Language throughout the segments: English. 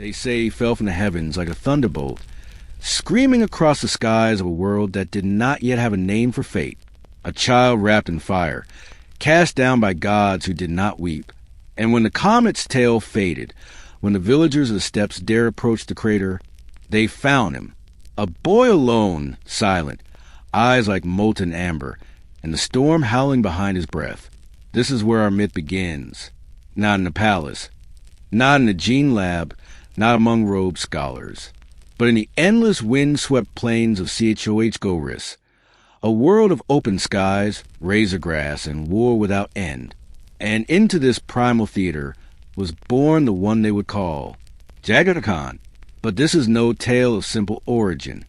They say he fell from the heavens like a thunderbolt, screaming across the skies of a world that did not yet have a name for fate, a child wrapped in fire, cast down by gods who did not weep. And when the comet's tail faded, when the villagers of the steppes dare approach the crater, they found him, a boy alone, silent, eyes like molten amber, and the storm howling behind his breath. This is where our myth begins. Not in the palace, not in the gene lab, not among robed scholars, but in the endless wind-swept plains of CHOH-goh-riss, a world of open skies, razor grass, and war without end. And into this primal theater was born the one they would call Jaghatai Khan. But this is no tale of simple origin.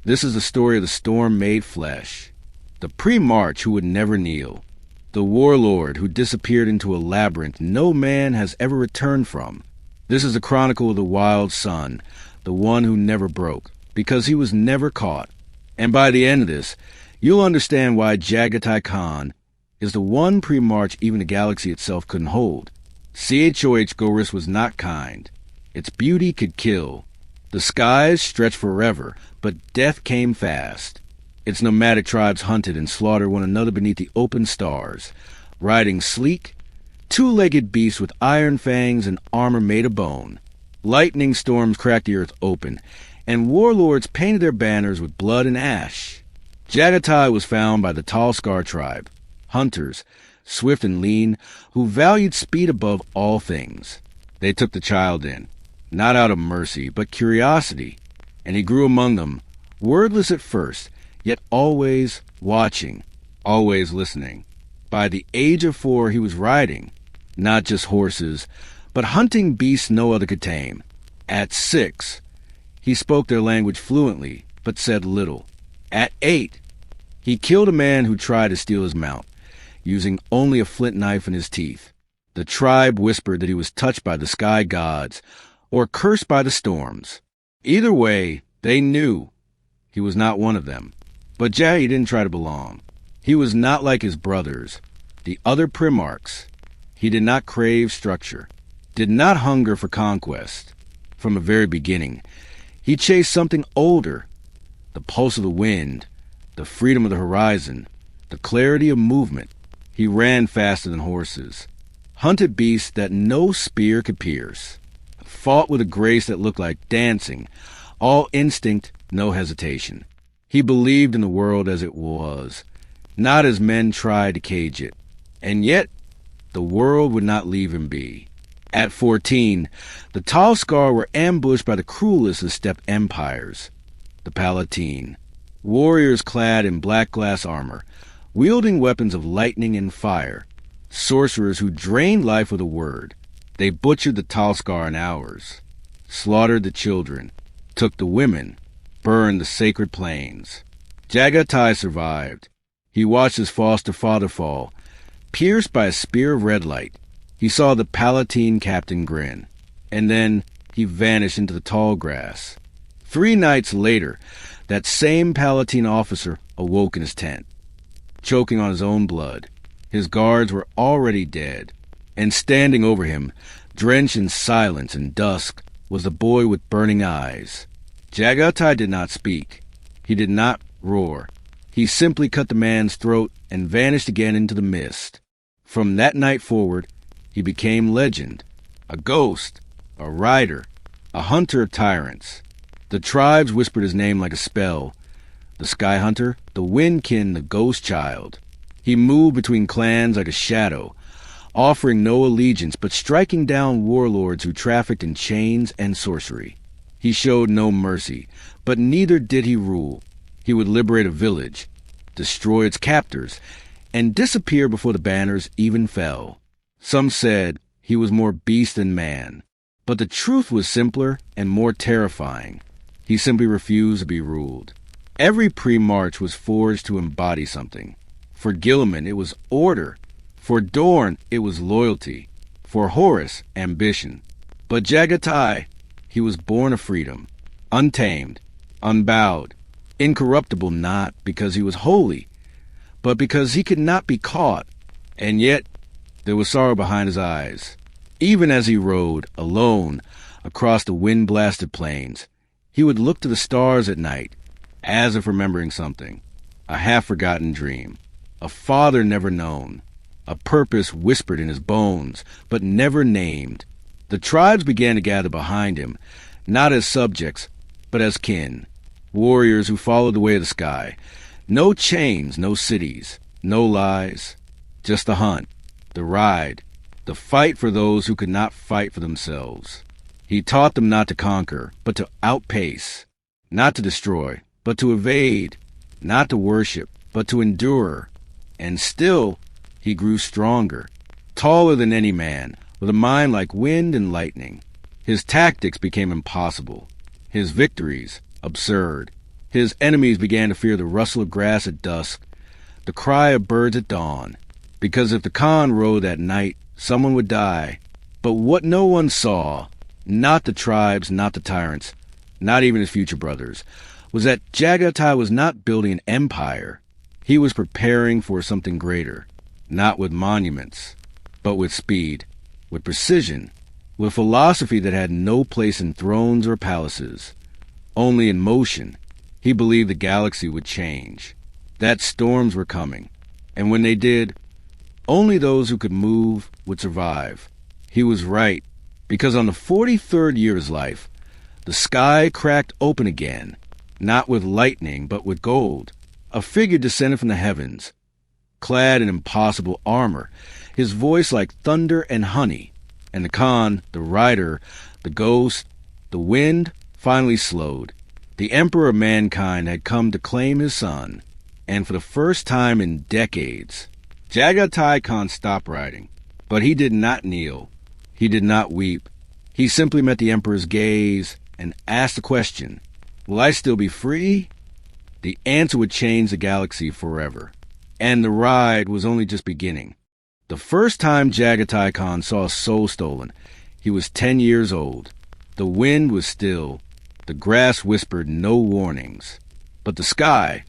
This is the story of the storm made flesh, the Primarch who would never kneel, the warlord who disappeared into a labyrinth no man has ever returned from. This is the chronicle of the wild son, the one who never broke, because he was never caught. And by the end of this, you'll understand why Jaghatai Khan is the one Primarch even the galaxy itself couldn't hold. CHOH-goh-riss was not kind. Its beauty could kill. The skies stretched forever, but death came fast. Its nomadic tribes hunted and slaughtered one another beneath the open stars, riding sleek, two-legged beasts with iron fangs and armor made of bone. Lightning storms cracked the earth open, and warlords painted their banners with blood and ash. Jaghatai was found by the Tall Scar tribe, hunters, swift and lean, who valued speed above all things. They took the child in, not out of mercy, but curiosity, and he grew among them, wordless at first, yet always watching, always listening. By the age of 4, he was riding, not just horses, but hunting beasts no other could tame. At 6, he spoke their language fluently, but said little. At 8, he killed a man who tried to steal his mount, using only a flint knife in his teeth. The tribe whispered that he was touched by the sky gods, or cursed by the storms. Either way, they knew he was not one of them. But Jaggy didn't try to belong. He was not like his brothers, the other Primarchs. He did not crave structure, did not hunger for conquest. From the very beginning, he chased something older, the pulse of the wind, the freedom of the horizon, the clarity of movement. He ran faster than horses, hunted beasts that no spear could pierce, fought with a grace that looked like dancing, all instinct, no hesitation. He believed in the world as it was, not as men tried to cage it. And yet, the world would not leave him be. At 14, the Tall Scar were ambushed by the cruelest of steppe empires, the Palatine, warriors clad in black glass armor, wielding weapons of lightning and fire, sorcerers who drained life with a word. They butchered the Tall Scar in hours, slaughtered the children, took the women, burned the sacred plains. Jaghatai survived. He watched his foster father fall, pierced by a spear of red light. He saw the Palatine captain grin, and then he vanished into the tall grass. 3 nights later, that same Palatine officer awoke in his tent, choking on his own blood. His guards were already dead, and standing over him, drenched in silence and dusk, was the boy with burning eyes. Jaghatai did not speak. He did not roar. He simply cut the man's throat and vanished again into the mist. From that night forward, he became legend, a ghost, a rider, a hunter of tyrants. The tribes whispered his name like a spell. The Sky Hunter, the Windkin, the Ghost Child. He moved between clans like a shadow, offering no allegiance but striking down warlords who trafficked in chains and sorcery. He showed no mercy, but neither did he rule. He would liberate a village, destroy its captors, and disappear before the banners even fell. Some said he was more beast than man, but the truth was simpler and more terrifying. He simply refused to be ruled. Every Primarch was forged to embody something. For Gilliman, it was order. For Dorn, it was loyalty. For Horus, ambition. But Jaghatai, he was born of freedom, untamed, unbowed, incorruptible, not because he was holy, but because he could not be caught. And yet, there was sorrow behind his eyes. Even as he rode, alone, across the wind-blasted plains. He would look to the stars at night, as if remembering something, a half-forgotten dream, a father never known, a purpose whispered in his bones, but never named. The tribes began to gather behind him, not as subjects, but as kin, warriors who followed the way of the sky. No chains, no cities, no lies, just the hunt, the ride, the fight for those who could not fight for themselves. He taught them not to conquer, but to outpace, not to destroy, but to evade, not to worship, but to endure. And still, he grew stronger, taller than any man, with a mind like wind and lightning. His tactics became impossible, his victories absurd. His enemies began to fear the rustle of grass at dusk, the cry of birds at dawn, because if the Khan rode that night, someone would die. But what no one saw, not the tribes, not the tyrants, not even his future brothers, was that Jaghatai was not building an empire. He was preparing for something greater, not with monuments, but with speed, with precision, with philosophy that had no place in thrones or palaces, only in motion. He believed the galaxy would change, that storms were coming, and when they did, only those who could move would survive. He was right, because on the 43rd year of his life, the sky cracked open again, not with lightning, but with gold. A figure descended from the heavens, clad in impossible armor, his voice like thunder and honey, and the Khan, the rider, the ghost, the wind, finally slowed. The emperor of mankind had come to claim his son, and for the first time in decades, Jaghatai Khan stopped riding, but he did not kneel. He did not weep. He simply met the emperor's gaze and asked the question, "Will I still be free?" The answer would change the galaxy forever, and the ride was only just beginning. The first time Jaghatai Khan saw a soul stolen, he was 10 years old. The wind was still. The grass whispered no warnings. But the sky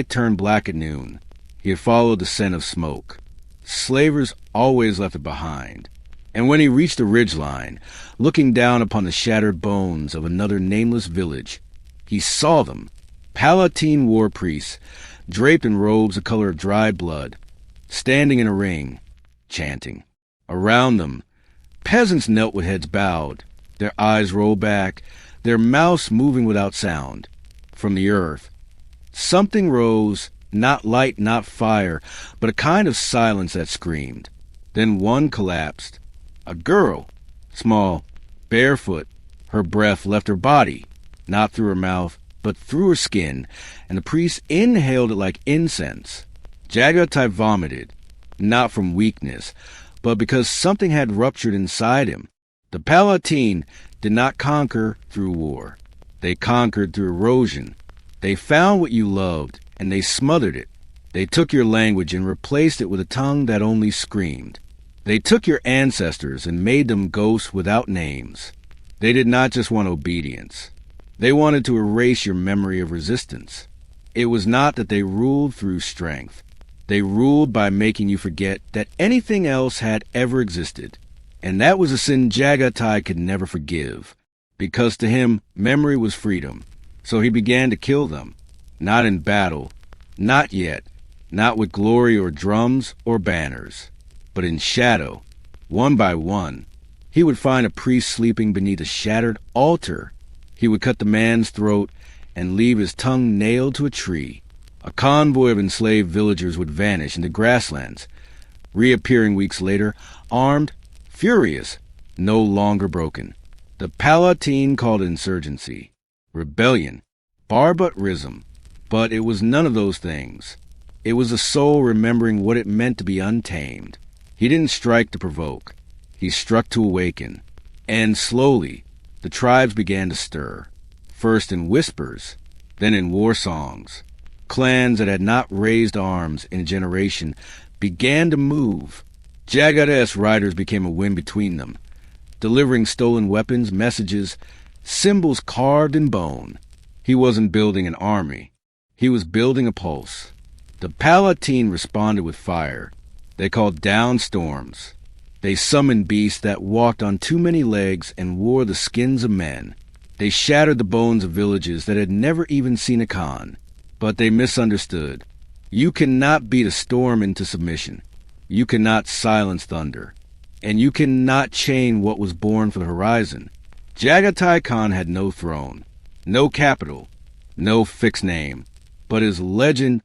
turned black at noon. He had followed the scent of smoke. Slavers always left it behind. And when he reached the ridgeline, looking down upon the shattered bones of another nameless village, he saw them, Palatine war priests, draped in robes the color of dried blood, standing in a ring, chanting. Around them, peasants knelt with heads bowed, their eyes rolled back, their mouths moving without sound. From the earth, something rose, not light, not fire, but a kind of silence that screamed. Then one collapsed. A girl, small, barefoot. Her breath left her body, not through her mouth, but through her skin, and the priest inhaled it like incense. Jaghatai vomited, not from weakness, but because something had ruptured inside him. The Palatine did not conquer through war. They conquered through erosion. They found what you loved, and they smothered it. They took your language and replaced it with a tongue that only screamed. They took your ancestors and made them ghosts without names. They did not just want obedience. They wanted to erase your memory of resistance. It was not that they ruled through strength. They ruled by making you forget that anything else had ever existed. And that was a sin Jaghatai could never forgive, because to him, memory was freedom. So he began to kill them, not in battle, not yet, not with glory or drums or banners, but in shadow, one by one. He would find a priest sleeping beneath a shattered altar. He would cut the man's throat and leave his tongue nailed to a tree. A convoy of enslaved villagers would vanish into grasslands, reappearing weeks later, armed, furious, no longer broken. The Palatine called it insurgency, rebellion, barbarism, but it was none of those things. It was the soul remembering what it meant to be untamed. He didn't strike to provoke. He struck to awaken. And slowly, the tribes began to stir, first in whispers, then in war songs. Clans that had not raised arms in a generation began to move. Jaghatai's riders became a wind between them, delivering stolen weapons, messages, symbols carved in bone. He wasn't building an army. He was building a pulse. The Palatine responded with fire. They called down storms. They summoned beasts that walked on too many legs and wore the skins of men. They shattered the bones of villages that had never even seen a Khan. But they misunderstood. You cannot beat a storm into submission. You cannot silence thunder. And you cannot chain what was born for the horizon. Jaghatai Khan had no throne, no capital, no fixed name. But his legend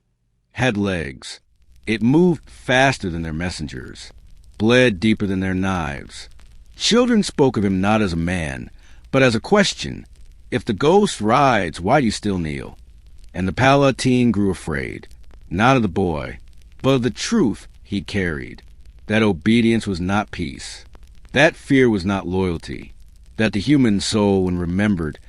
had legs. It moved faster than their messengers, bled deeper than their knives. Children spoke of him not as a man, but as a question. If the ghost rides, why do you still kneel? And the Palatine grew afraid, not of the boy, but of the truth he carried, that obedience was not peace, that fear was not loyalty, that the human soul, when remembered,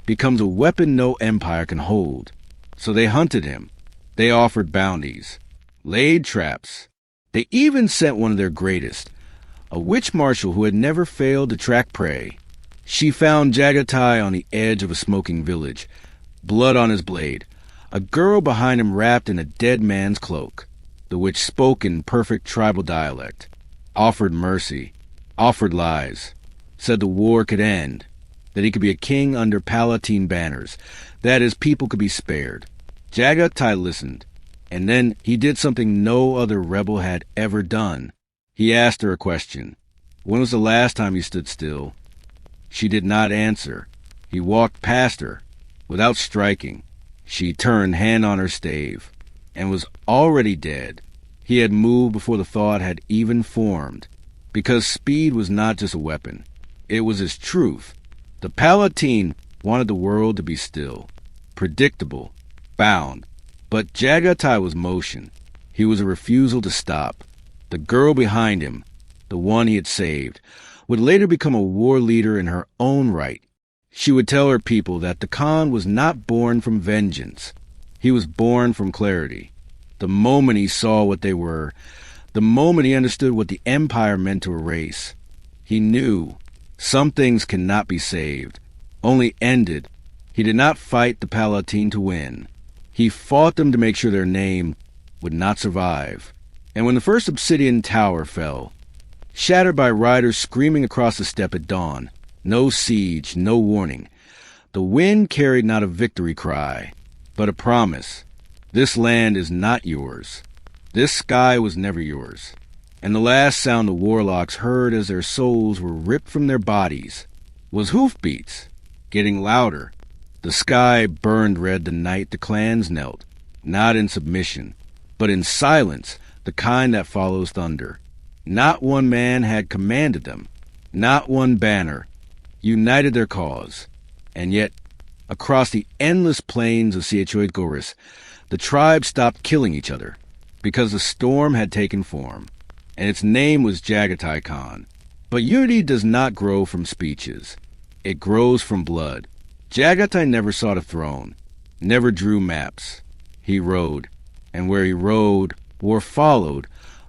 becomes a weapon no empire can hold. So they hunted him. They offered bounties, laid traps. They even sent one of their greatest, a witch marshal who had never failed to track prey. She found Jaghatai on the edge of a smoking village, blood on his blade, a girl behind him wrapped in a dead man's cloak. The witch spoke in perfect tribal dialect, offered mercy, offered lies, said the war could end, that he could be a king under Palatine banners, that his people could be spared. Jaghatai listened, and then he did something no other rebel had ever done. He asked her a question. When was the last time you stood still? She did not answer. He walked past her, without striking. She turned, hand on her stave, and was already dead. He had moved before the thought had even formed, because speed was not just a weapon. It was his truth. The Palatine wanted the world to be still, predictable, bound. But Jaghatai was motion. He was a refusal to stop. The girl behind him, the one he had saved, would later become a war leader in her own right. She would tell her people that the Khan was not born from vengeance. He was born from clarity. The moment he saw what they were, the moment he understood what the empire meant to a race, he knew some things cannot be saved, only ended. He did not fight the Palatine to win. He fought them to make sure their name would not survive. And when the first obsidian tower fell, shattered by riders screaming across the steppe at dawn, no siege, no warning, the wind carried not a victory cry, but a promise. This land is not yours. This sky was never yours. And the last sound the warlocks heard as their souls were ripped from their bodies was hoofbeats, getting louder. The sky burned red the night the clans knelt, not in submission, but in silence, the kind that follows thunder. Not one man had commanded them, not one banner united their cause. And yet, across the endless plains of CHOH-goh-riss, the tribes stopped killing each other, because the storm had taken form, and its name was Jaghatai Khan. But unity does not grow from speeches. It grows from blood. Jaghatai never sought a throne, never drew maps. He rode, and where he rode, war followed,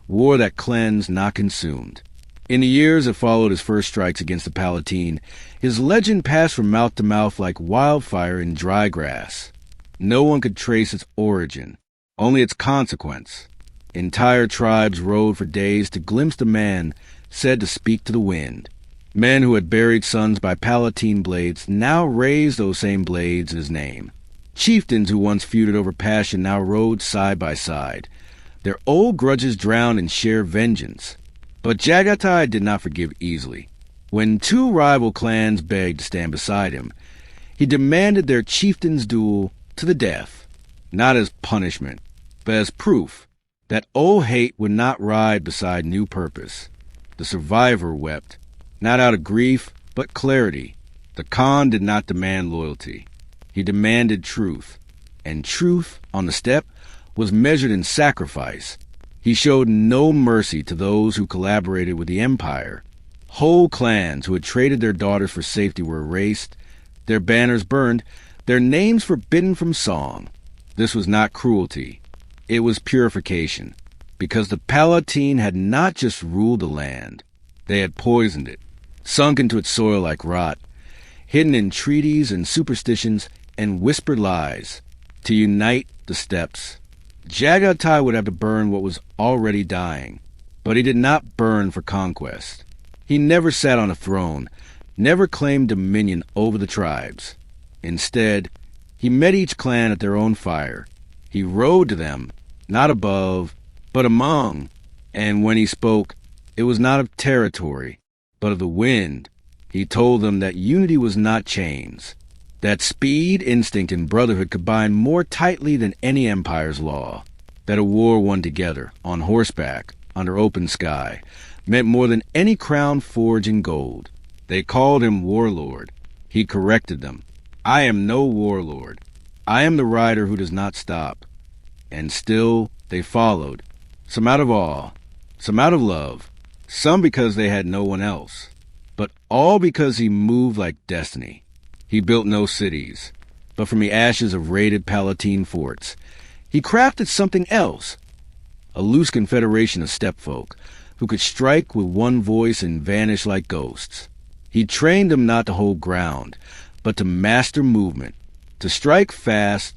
war that cleansed, not consumed. In the years that followed his first strikes against the Palatine, his legend passed from mouth to mouth like wildfire in dry grass. No one could trace its origin, only its consequence. Entire tribes rode for days to glimpse the man said to speak to the wind. Men who had buried sons by Palatine blades now raised those same blades in his name. Chieftains who once feuded over passion now rode side by side, their old grudges drowned in sheer vengeance. But Jaghatai did not forgive easily. When two rival clans begged to stand beside him, he demanded their chieftain's duel to the death, not as punishment, but as proof that old hate would not ride beside new purpose. The survivor wept, not out of grief, but clarity. The Khan did not demand loyalty. He demanded truth, and truth on the steppe was measured in sacrifice. He showed no mercy to those who collaborated with the empire. Whole clans who had traded their daughters for safety were erased, their banners burned, their names forbidden from song. This was not cruelty. It was purification, because the Palatine had not just ruled the land. They had poisoned it, sunk into its soil like rot, hidden in treaties and superstitions and whispered lies. To unite the steppes, Jaghatai would have to burn what was already dying. but he did not burn for conquest. He never sat on a throne, never claimed dominion over the tribes. Instead, he met each clan at their own fire. He rode to them, not above, but among, and when he spoke, it was not of territory, but of the wind. He told them that unity was not chains, that speed, instinct, and brotherhood could bind more tightly than any empire's law, that a war won together, on horseback, under open sky, meant more than any crown forged in gold. They called him warlord. He corrected them. I am no warlord. I am the rider who does not stop. And still they followed, some out of awe, some out of love, some because they had no one else, but all because he moved like destiny. He built no cities, but from the ashes of raided Palatine forts, he crafted something else, a loose confederation of stepfolk who could strike with one voice and vanish like ghosts. He trained them not to hold ground, but to master movement, to strike fast,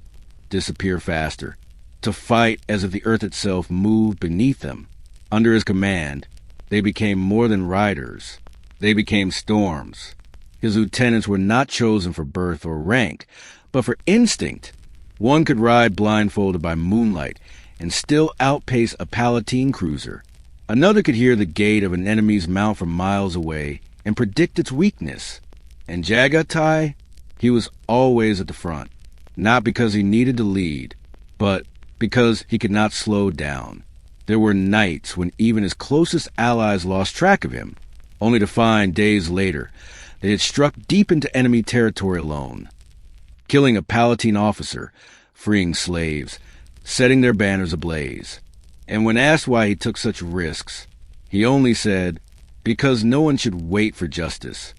disappear faster, to fight as if the earth itself moved beneath them. Under his command, they became more than riders. They became storms. His lieutenants were not chosen for birth or rank, but for instinct. One could ride blindfolded by moonlight and still outpace a Palatine cruiser. Another could hear the gait of an enemy's mount from miles away and predict its weakness. And Jaghatai, he was always at the front, not because he needed to lead, but because he could not slow down. There were nights when even his closest allies lost track of him, only to find days later they had struck deep into enemy territory alone, killing a Palatine officer, freeing slaves, setting their banners ablaze. And when asked why he took such risks, he only said, because no one should wait for justice.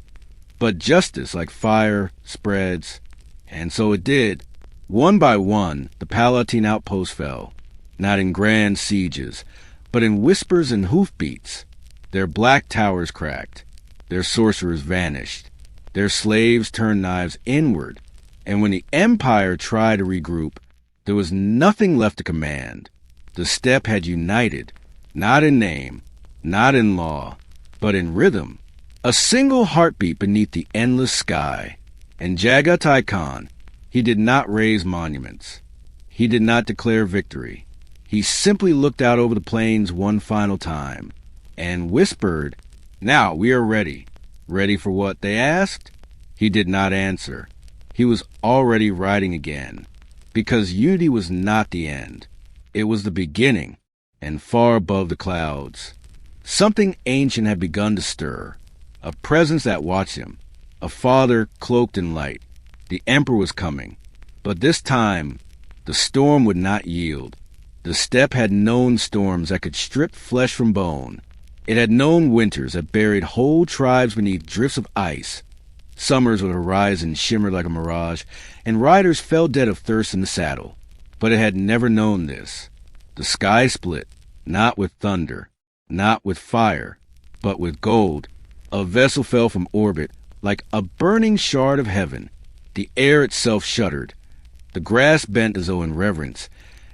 But justice, like fire, spreads, and so it did. One by one, the Palatine outposts fell, not in grand sieges, but in whispers and hoofbeats. Their black towers cracked, their sorcerers vanished, their slaves turned knives inward, and when the Empire tried to regroup, there was nothing left to command. The steppe had united, not in name, not in law, but in rhythm, a single heartbeat beneath the endless sky. And Jaghatai Khan, he did not raise monuments. He did not declare victory. He simply looked out over the plains one final time and whispered, "Now we are ready." Ready for what, they asked? He did not answer. He was already riding again, because unity was not the end. It was the beginning, and far above the clouds, something ancient had begun to stir, a presence that watched him, a father cloaked in light. The emperor was coming, but this time the storm would not yield. The steppe had known storms that could strip flesh from bone. It had known winters that buried whole tribes beneath drifts of ice, summers where the horizon shimmered like a mirage, and riders fell dead of thirst in the saddle. But it had never known this. The sky split, not with thunder, not with fire, but with gold. A vessel fell from orbit like a burning shard of heaven. The air itself shuddered. The grass bent as though in reverence,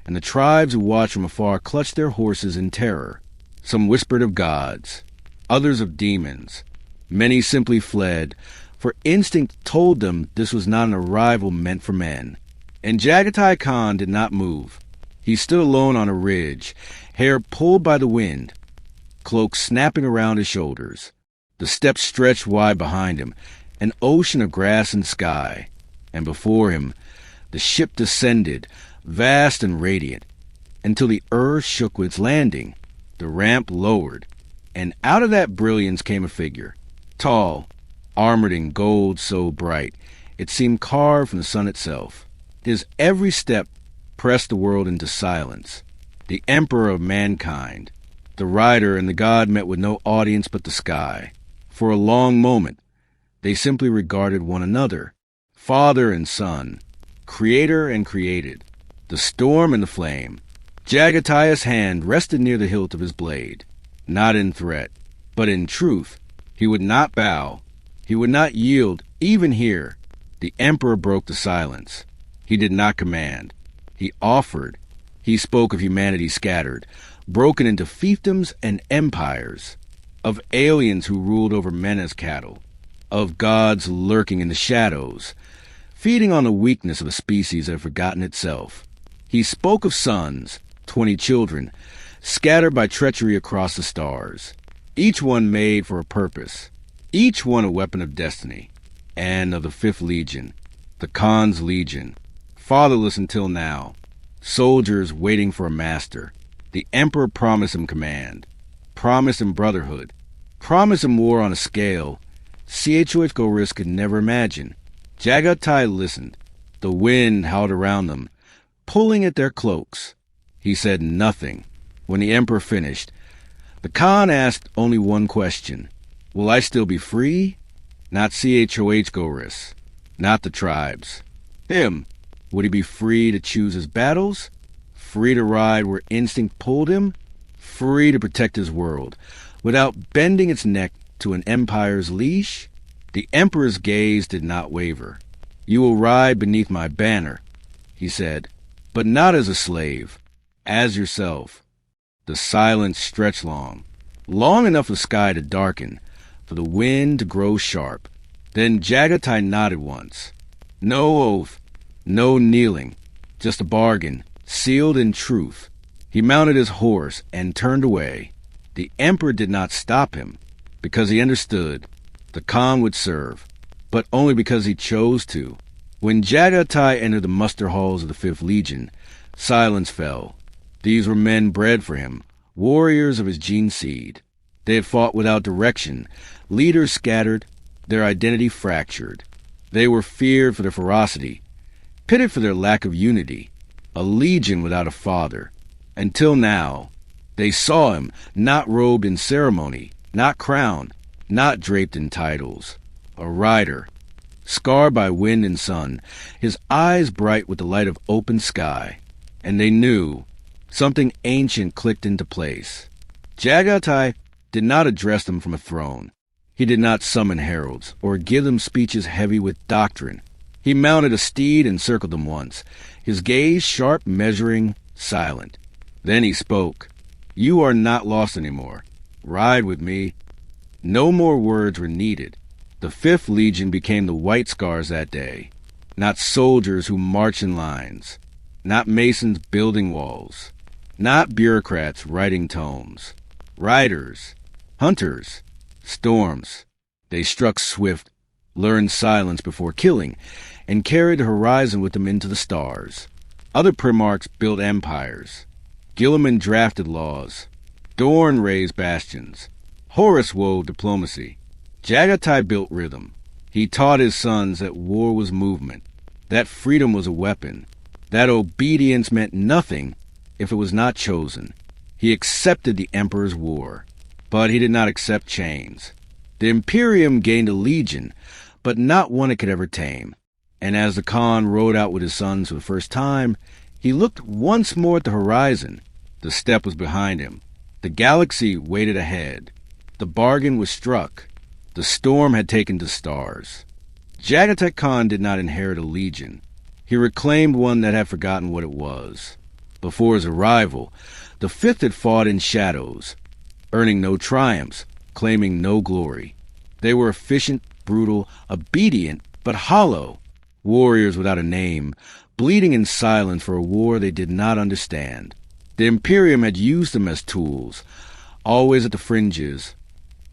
and the tribes who watched from afar clutched their horses in terror. Some whispered of gods, others of demons. Many simply fled, for instinct told them this was not an arrival meant for men. And Jaghatai Khan did not move. He stood alone on a ridge, hair pulled by the wind, cloak snapping around his shoulders. The steppe stretched wide behind him, an ocean of grass and sky, and before him the ship descended, vast and radiant, until the earth shook with its landing. The ramp lowered, and out of that brilliance came a figure, tall, armored in gold so bright it seemed carved from the sun itself. His every step pressed the world into silence. The emperor of mankind, the rider and the god met with no audience but the sky. For a long moment, they simply regarded one another, father and son, creator and created, the storm and the flame. Jaghatai's hand rested near the hilt of his blade, not in threat, but in truth. He would not bow. He would not yield, even here. The emperor broke the silence. He did not command. He offered. He spoke of humanity scattered, broken into fiefdoms and empires, of aliens who ruled over men as cattle, of gods lurking in the shadows, feeding on the weakness of a species that had forgotten itself. He spoke of sons, 20 children, scattered by treachery across the stars, each one made for a purpose, each one a weapon of destiny, and of the 5th Legion, the Khan's Legion, fatherless until now, soldiers waiting for a master. The Emperor promised him command, promised him brotherhood, promised him war on a scale CHOH-goh-riss could never imagine. Jaghatai listened. The wind howled around them, pulling at their cloaks. He said nothing. When the Emperor finished, the Khan asked only one question. Will I still be free? Not CHOH-goh-riss, not the tribes. Him. Would he be free to choose his battles? Free to ride where instinct pulled him? Free to protect his world, without bending its neck to an empire's leash? The Emperor's gaze did not waver. You will ride beneath my banner, he said, but not as a slave, as yourself. The silence stretched long enough for the sky to darken, for the wind to grow sharp. Then Jaghatai nodded once. No oath, no kneeling, just a bargain, sealed in truth. He mounted his horse and turned away. The Emperor did not stop him, because he understood the Khan would serve, but only because he chose to. When Jaghatai entered the muster halls of the 5th Legion, silence fell. These were men bred for him, warriors of his gene seed. They had fought without direction, leaders scattered, their identity fractured. They were feared for their ferocity, pitied for their lack of unity, a legion without a father. Until now, they saw him, not robed in ceremony, not crowned, not draped in titles. A rider, scarred by wind and sun, his eyes bright with the light of open sky. And they knew something ancient clicked into place. Jaghatai did not address them from a throne. He did not summon heralds or give them speeches heavy with doctrine. He mounted a steed and circled them once, his gaze sharp, measuring, silent. Then he spoke. You are not lost anymore. Ride with me. No more words were needed. The 5th Legion became the White Scars that day, not soldiers who march in lines, not masons building walls, not bureaucrats writing tomes. Riders, hunters, storms. They struck swift, learned silence before killing, and carried the horizon with them into the stars. Other Primarchs built empires. Gilliman drafted laws. Dorn raised bastions. Horus wove diplomacy. Jaghatai built rhythm. He taught his sons that war was movement, that freedom was a weapon, that obedience meant nothing if it was not chosen. He accepted the Emperor's war, but he did not accept chains. The Immaterium gained a legion, but not one it could ever tame. And as the Khan rode out with his sons for the first time, he looked once more at the horizon. The steppe was behind him. The galaxy waited ahead. The bargain was struck. The storm had taken the stars. Jaghatai Khan did not inherit a legion. He reclaimed one that had forgotten what it was. Before his arrival, the 5th had fought in shadows, earning no triumphs, claiming no glory. They were efficient, brutal, obedient, but hollow. Warriors without a name, bleeding in silence for a war they did not understand. The Immaterium had used them as tools, always at the fringes,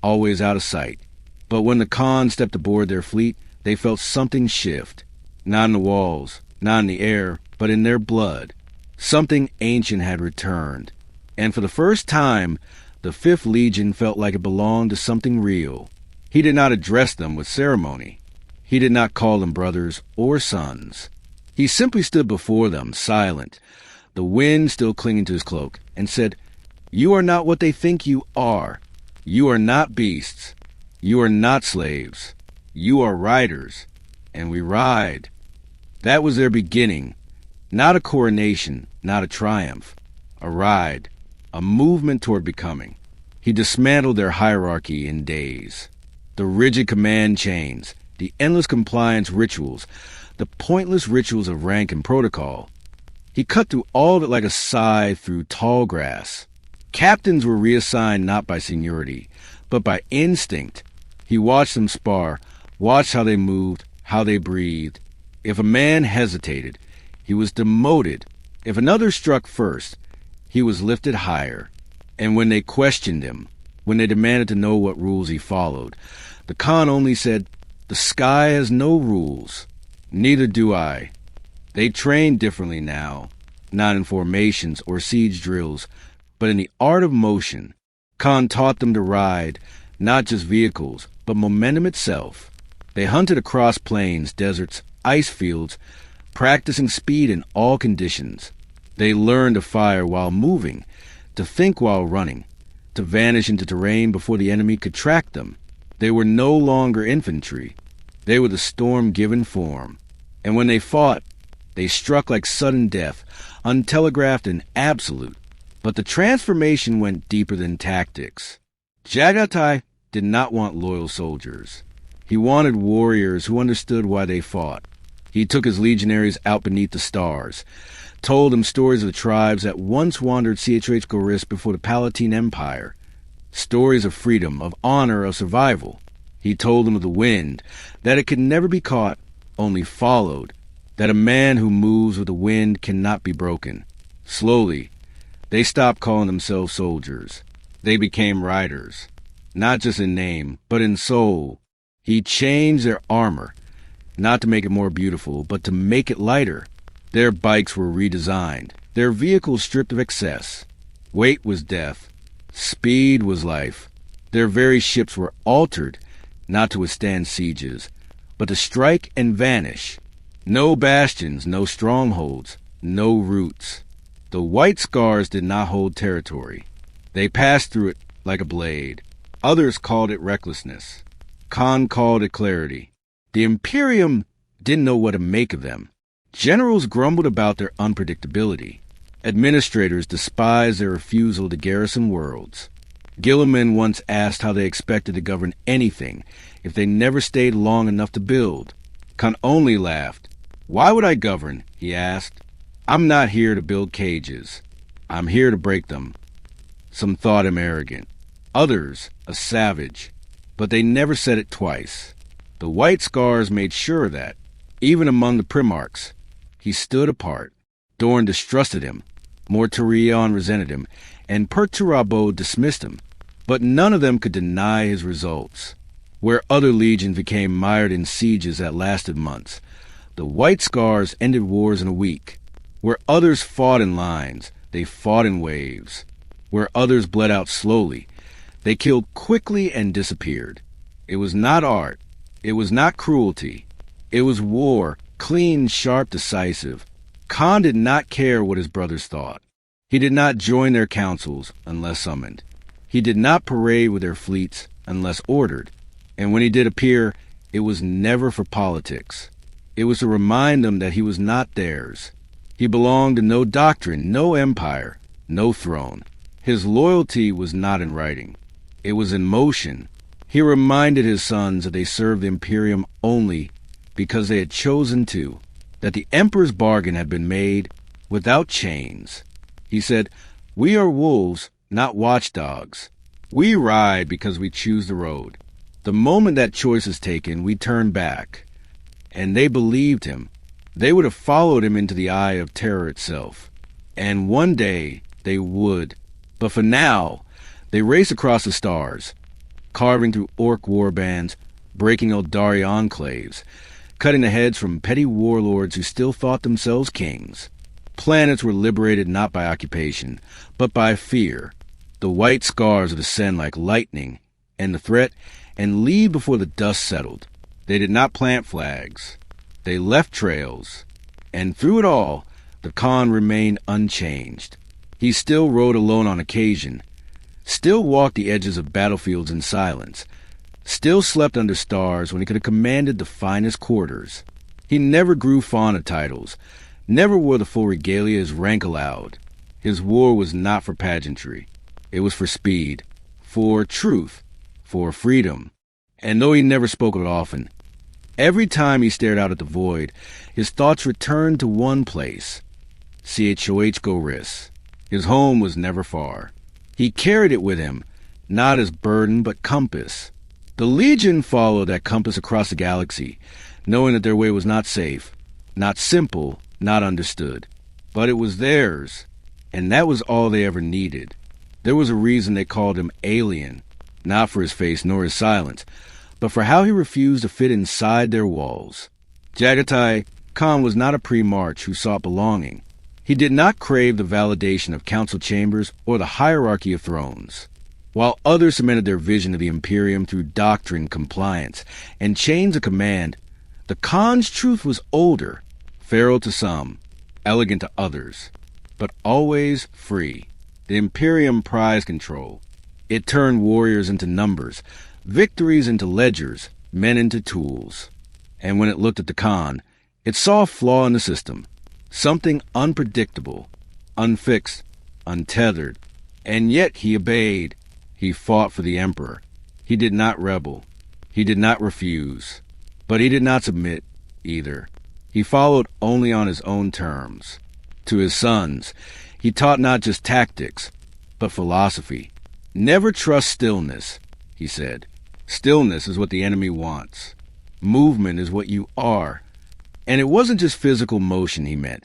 always out of sight. But when the Khan stepped aboard their fleet, they felt something shift. Not in the walls, not in the air, but in their blood. Something ancient had returned. And for the first time, the 5th Legion felt like it belonged to something real. He did not address them with ceremony. He did not call them brothers or sons. He simply stood before them, silent, the wind still clinging to his cloak, and said, You are not what they think you are. You are not beasts. You are not slaves. You are riders, and we ride. That was their beginning, not a coronation, not a triumph, a ride, a movement toward becoming. He dismantled their hierarchy in days. The rigid command chains, the endless compliance rituals, the pointless rituals of rank and protocol. He cut through all of it like a scythe through tall grass. Captains were reassigned not by seniority, but by instinct. He watched them spar, watched how they moved, how they breathed. If a man hesitated, he was demoted. If another struck first, he was lifted higher. And when they questioned him, when they demanded to know what rules he followed, the Khan only said, "The sky has no rules. Neither do I." They trained differently now, not in formations or siege drills, but in the art of motion. Khan taught them to ride, not just vehicles, but momentum itself. They hunted across plains, deserts, ice fields, practicing speed in all conditions. They learned to fire while moving, to think while running, to vanish into terrain before the enemy could track them. They were no longer infantry. They were the storm given form. And when they fought, they struck like sudden death, untelegraphed and absolute. But the transformation went deeper than tactics. Jaghatai did not want loyal soldiers. He wanted warriors who understood why they fought. He took his legionaries out beneath the stars, told them stories of the tribes that once wandered CHOH-goh-riss before the Palatine Empire, stories of freedom, of honor, of survival. He told them of the wind, that it could never be caught, only followed, that a man who moves with the wind cannot be broken. Slowly, they stopped calling themselves soldiers. They became riders, not just in name, but in soul. He changed their armor, not to make it more beautiful, but to make it lighter. Their bikes were redesigned, their vehicles stripped of excess. Weight was death, speed was life. Their very ships were altered, not to withstand sieges, but to strike and vanish. No bastions, no strongholds, no roots. The white scars did not hold territory. They passed through it like a blade. Others called it recklessness. Khan called it clarity. The Immaterium didn't know what to make of them. Generals grumbled about their unpredictability. Administrators despised their refusal to garrison worlds. Gilliman once asked how they expected to govern anything if they never stayed long enough to build. Khan only laughed. "Why would I govern?" he asked. "I'm not here to build cages. I'm here to break them." Some thought him arrogant. Others, a savage. But they never said it twice. The white scars made sure of that. Even among the Primarchs, he stood apart. Dorn distrusted him. Mortarion resented him, and Perturabo dismissed him. But none of them could deny his results. Where other legions became mired in sieges that lasted months, the white scars ended wars in a week. Where others fought in lines, they fought in waves. Where others bled out slowly, they killed quickly and disappeared. It was not art. It was not cruelty. It was war, clean, sharp, decisive. Khan did not care what his brothers thought. He did not join their councils unless summoned. He did not parade with their fleets unless ordered. And when he did appear, it was never for politics. It was to remind them that he was not theirs. He belonged to no doctrine, no empire, no throne. His loyalty was not in writing. It was in motion. He reminded his sons that they served the Imperium only because they had chosen to, that the Emperor's bargain had been made without chains. He said, "We are wolves, not watchdogs. We ride because we choose the road. The moment that choice is taken, we turn back." And they believed him. They would have followed him into the eye of terror itself. And one day they would. But for now, they race across the stars, carving through orc warbands, breaking Eldari enclaves, cutting the heads from petty warlords who still thought themselves kings. Planets were liberated not by occupation, but by fear. The white scars would descend like lightning, and the threat, and leave before the dust settled. They did not plant flags. They left trails. And through it all, the Khan remained unchanged. He still rode alone on occasion, still walked the edges of battlefields in silence, still slept under stars when he could have commanded the finest quarters. He never grew fond of titles, never wore the full regalia his rank allowed. His war was not for pageantry. It was for speed, for truth, for freedom. And though he never spoke of it often, every time he stared out at the void, his thoughts returned to one place, CHOH-goh-riss. His home was never far. He carried it with him, not as burden but compass. The Legion followed that compass across the galaxy, knowing that their way was not safe, not simple, not understood. But it was theirs, and that was all they ever needed. There was a reason they called him Alien, not for his face nor his silence, but for how he refused to fit inside their walls. Jaghatai Khan was not a Primarch who sought belonging. He did not crave the validation of council chambers or the hierarchy of thrones. While others cemented their vision of the Imperium through doctrine, compliance, and chains of command, the Khan's truth was older, feral to some, elegant to others, but always free. The Imperium prized control. It turned warriors into numbers, victories into ledgers, men into tools. And when it looked at the Khan, it saw a flaw in the system, something unpredictable, unfixed, untethered. And yet he obeyed. He fought for the Emperor. He did not rebel. He did not refuse. But he did not submit, either. He followed only on his own terms. To his sons, he taught not just tactics, but philosophy. Never trust stillness, he said. Stillness is what the enemy wants. Movement is what you are. And it wasn't just physical motion he meant.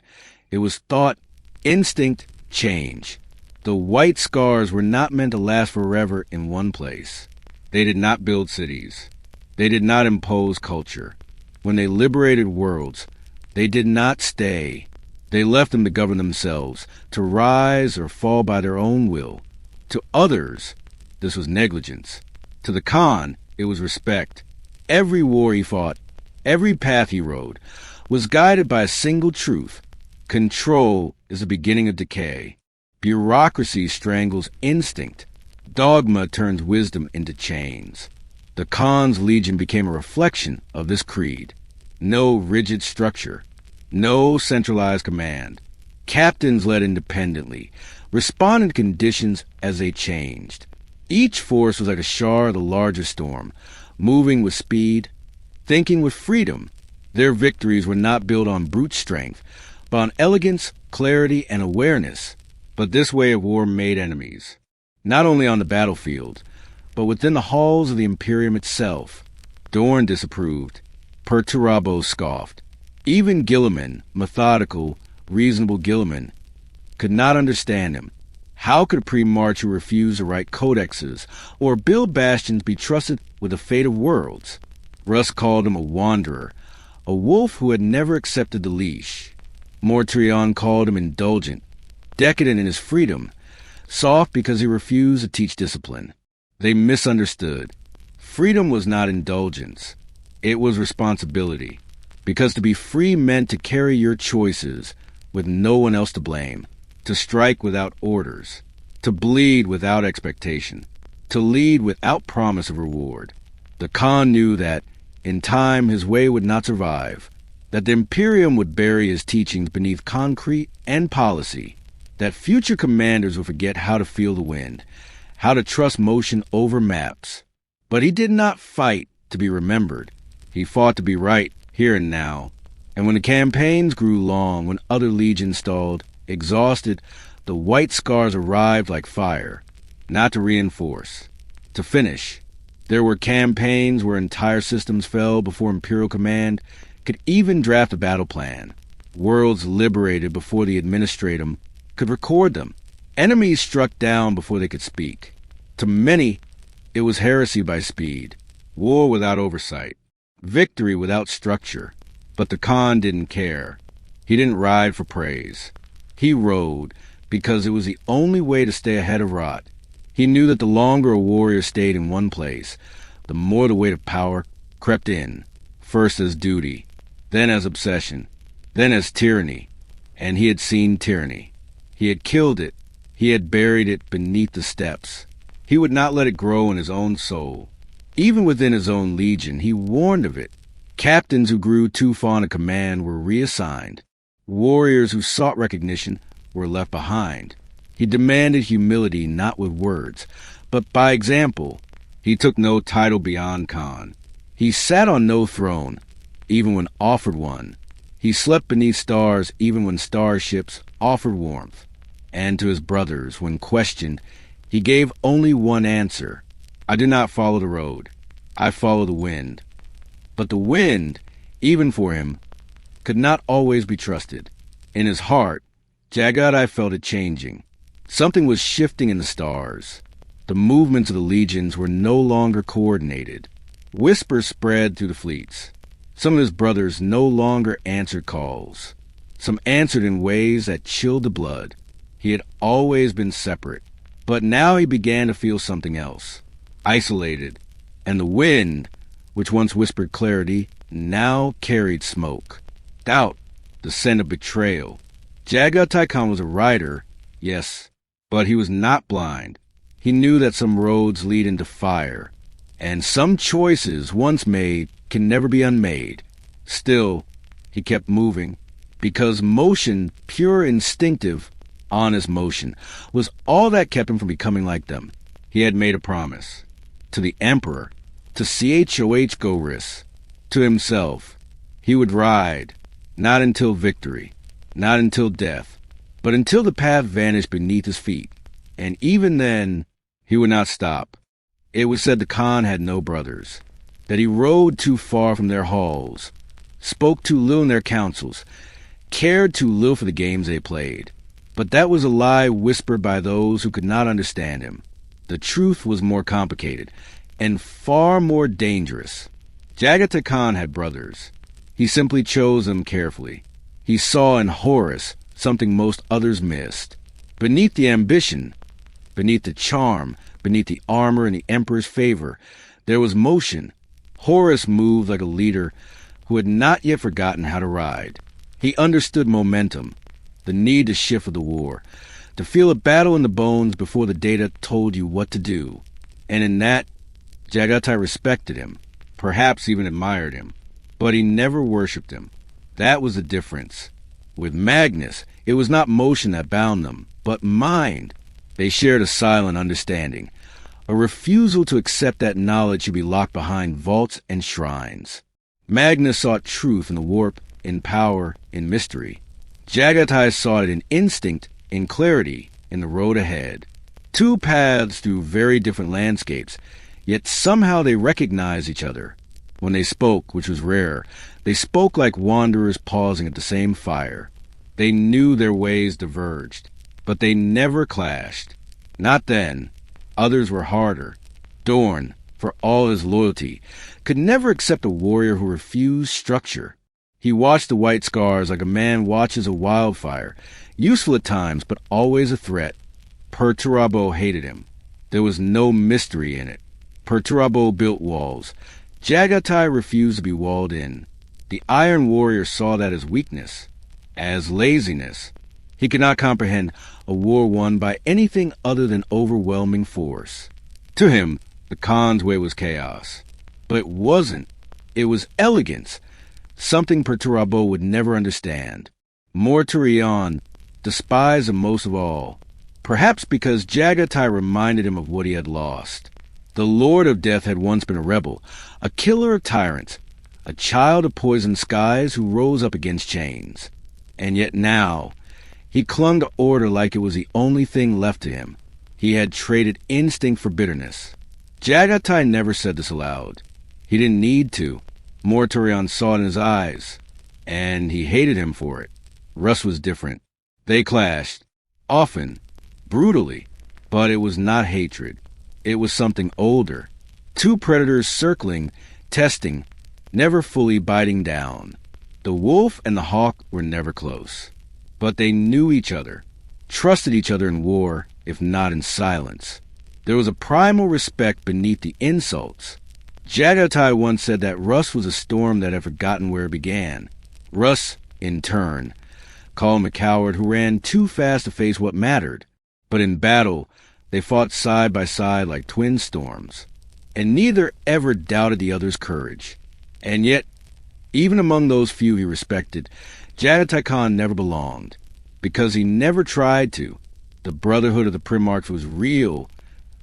It was thought, instinct, change. The white scars were not meant to last forever in one place. They did not build cities. They did not impose culture. When they liberated worlds, they did not stay. They left them to govern themselves, to rise or fall by their own will. To others, this was negligence. To the Khan, it was respect. Every war he fought, every path he rode, was guided by a single truth. Control is the beginning of decay. Bureaucracy strangles instinct. Dogma turns wisdom into chains. The Khan's Legion became a reflection of this creed. No rigid structure. No centralized command. Captains led independently, responding to conditions as they changed. Each force was like a shard of the larger storm, moving with speed, thinking with freedom. Their victories were not built on brute strength, but on elegance, clarity, and awareness. But this way of war made enemies, not only on the battlefield, but within the halls of the Imperium itself. Dorn disapproved. Perturabo scoffed. Even Guilliman, methodical, reasonable Guilliman, could not understand him. How could a Primarch who refused to write codexes or build bastions be trusted with the fate of worlds? Russ called him a wanderer, a wolf who had never accepted the leash. Mortrion called him indulgent, decadent in his freedom, soft because he refused to teach discipline. They misunderstood. Freedom was not indulgence. It was responsibility. Because to be free meant to carry your choices with no one else to blame, to strike without orders, to bleed without expectation, to lead without promise of reward. The Khan knew that, in time, his way would not survive, that the Imperium would bury his teachings beneath concrete and policy, that future commanders would forget how to feel the wind, how to trust motion over maps. But he did not fight to be remembered. He fought to be right here and now. And when the campaigns grew long, when other legions stalled, exhausted, the white scars arrived like fire, not to reinforce, to finish. There were campaigns where entire systems fell before Imperial Command could even draft a battle plan. Worlds liberated before the Administratum could record them. Enemies struck down before they could speak. To many, it was heresy by speed, war without oversight, victory without structure. But the Khan didn't care. He didn't ride for praise. He rode because it was the only way to stay ahead of rot. He knew that the longer a warrior stayed in one place, the more the weight of power crept in, first as duty, then as obsession, then as tyranny. And he had seen tyranny. He had killed it. He had buried it beneath the steps. He would not let it grow in his own soul. Even within his own legion, he warned of it. Captains who grew too fond of command were reassigned. Warriors who sought recognition were left behind. He demanded humility not with words, but by example. He took no title beyond Khan. He sat on no throne, even when offered one. He slept beneath stars even when starships offered warmth. And to his brothers, when questioned, He gave only one answer. I do not follow the road. I follow the wind. But the wind, even for him, could not always be trusted. In his heart, Jaghatai felt it changing. Something was shifting in the stars. The movements of the legions were no longer coordinated. Whispers spread through the fleets. Some of his brothers no longer answered calls. Some answered in ways that chilled the blood. He had always been separate, but now he began to feel something else. Isolated, and the wind, which once whispered clarity, now carried smoke. Doubt, the scent of betrayal. Jaghatai Khan was a rider, yes, but he was not blind. He knew that some roads lead into fire, and some choices once made can never be unmade. Still, he kept moving, because motion, pure instinctive, honest motion, was all that kept him from becoming like them. He had made a promise. To the Emperor, to CHOH-goh-riss, to himself. He would ride, not until victory, not until death, but until the path vanished beneath his feet. And even then, he would not stop. It was said the Khan had no brothers, that he rode too far from their halls, spoke too little in their councils, cared too little for the games they played. But that was a lie whispered by those who could not understand him. The truth was more complicated, and far more dangerous. Jaghatai Khan had brothers. He simply chose them carefully. He saw in Chogoris something most others missed. Beneath the ambition, beneath the charm, beneath the armor and the Emperor's favor, there was motion. Chogoris moved like a leader who had not yet forgotten how to ride. He understood momentum, the need to shift for the war, to feel a battle in the bones before the data told you what to do. And in that, Jaghatai respected him, perhaps even admired him, but he never worshipped him. That was the difference. With Magnus, it was not motion that bound them, but mind. They shared a silent understanding, a refusal to accept that knowledge should be locked behind vaults and shrines. Magnus sought truth in the warp, in power, in mystery. Jaghatai sought it in instinct, in clarity, in the road ahead. Two paths through very different landscapes, yet somehow they recognized each other. When they spoke, which was rare, they spoke like wanderers pausing at the same fire. They knew their ways diverged, but they never clashed. Not then. Others were harder. Dorn, for all his loyalty, could never accept a warrior who refused structure. He watched the white scars like a man watches a wildfire, useful at times, but always a threat. Perturabo hated him. There was no mystery in it. Perturabo built walls. Jaghatai refused to be walled in. The Iron Warrior saw that as weakness, as laziness. He could not comprehend a war won by anything other than overwhelming force. To him, the Khan's way was chaos. But it wasn't. It was elegance, something Perturabo would never understand. Mortarion despised him most of all, perhaps because Jaghatai reminded him of what he had lost. The Lord of Death had once been a rebel, a killer of tyrants, a child of poisoned skies who rose up against chains. And yet now, he clung to order like it was the only thing left to him. He had traded instinct for bitterness. Jaghatai never said this aloud. He didn't need to. Mortarion saw it in his eyes, and he hated him for it. Russ was different. They clashed, often, brutally, but it was not hatred. It was something older. Two predators circling, testing, never fully biting down. The wolf and the hawk were never close. But they knew each other, trusted each other in war, if not in silence. There was a primal respect beneath the insults. Jaghatai once said that Russ was a storm that had forgotten where it began. Russ, in turn, called him a coward who ran too fast to face what mattered. But in battle, they fought side by side like twin storms, and neither ever doubted the other's courage. And yet, even among those few he respected, Jaghatai Khan never belonged, because he never tried to. The brotherhood of the Primarch was real,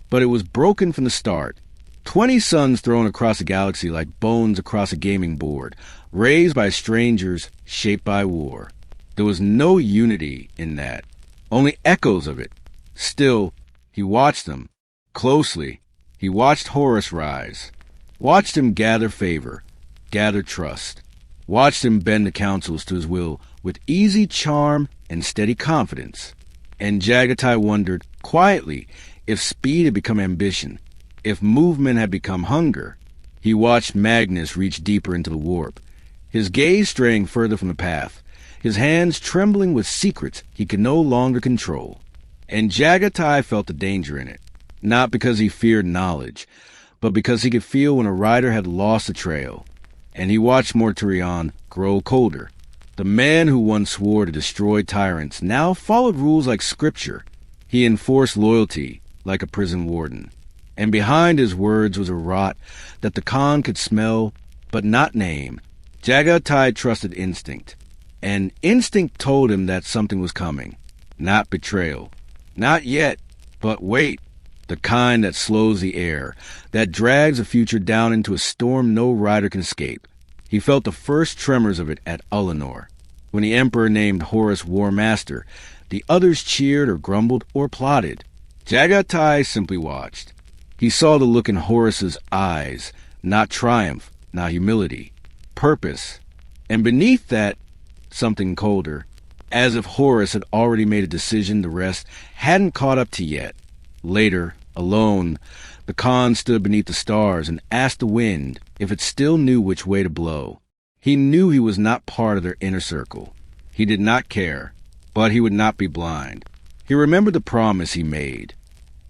but it was broken from the start. 20 suns thrown across the galaxy like bones across a gaming board, raised by strangers, shaped by war. There was no unity in that, only echoes of it. Still, He watched them closely. He watched Horus rise, watched him gather favor, gather trust, watched him bend the councils to his will with easy charm and steady confidence. And Jaghatai wondered, quietly, if speed had become ambition, if movement had become hunger. He watched Magnus reach deeper into the warp, his gaze straying further from the path, his hands trembling with secrets he could no longer control. And Jaghatai felt the danger in it, not because he feared knowledge, but because he could feel when a rider had lost the trail. And he watched Mortarion grow colder. The man who once swore to destroy tyrants now followed rules like scripture. He enforced loyalty like a prison warden. And behind his words was a rot that the Khan could smell but not name. Jaghatai trusted instinct, and instinct told him that something was coming. Not betrayal. Not yet, but wait. The kind that slows the air, that drags a future down into a storm no rider can escape. He felt the first tremors of it at Ullanor. When the Emperor named Horus War Master, the others cheered or grumbled or plotted. Jaghatai simply watched. He saw the look in Horus's eyes, not triumph, not humility, purpose. And beneath that, something colder, as if Horus had already made a decision the rest hadn't caught up to yet. Later, alone, the Khan stood beneath the stars and asked the wind if it still knew which way to blow. He knew he was not part of their inner circle. He did not care, but he would not be blind. He remembered the promise he made,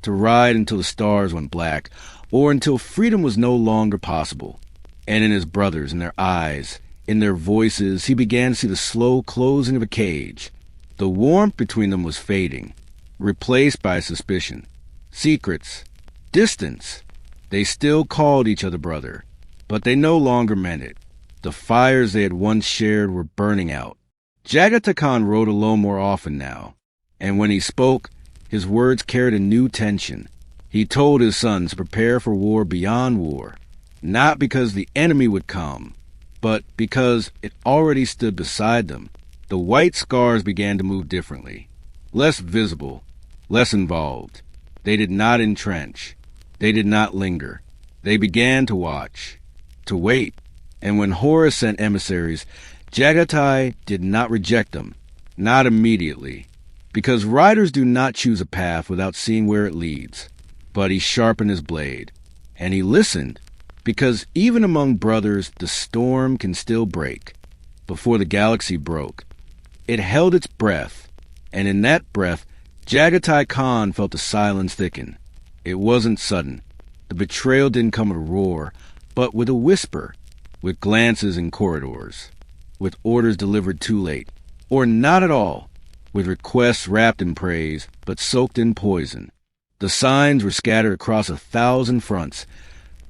to ride until the stars went black, or until freedom was no longer possible. And in his brothers, in their eyes, in their voices, he began to see the slow closing of a cage. The warmth between them was fading, replaced by suspicion, secrets, distance. They still called each other brother, but they no longer meant it. The fires they had once shared were burning out. Jaghatai Khan rode alone more often now, and when he spoke, his words carried a new tension. He told his sons to prepare for war beyond war, not because the enemy would come, but because it already stood beside them. The white scars began to move differently, less visible, less involved. They did not entrench. They did not linger. They began to watch, to wait. And when Horus sent emissaries, Jaghatai did not reject them, not immediately, because riders do not choose a path without seeing where it leads. But he sharpened his blade, and he listened, because even among brothers the storm can still break. Before the galaxy broke, it held its breath, and in that breath Jaghatai Khan felt the silence thicken. It wasn't sudden. The betrayal didn't come with a roar, but with a whisper, with glances in corridors, with orders delivered too late, or not at all, with requests wrapped in praise, but soaked in poison. The signs were scattered across 1,000 fronts,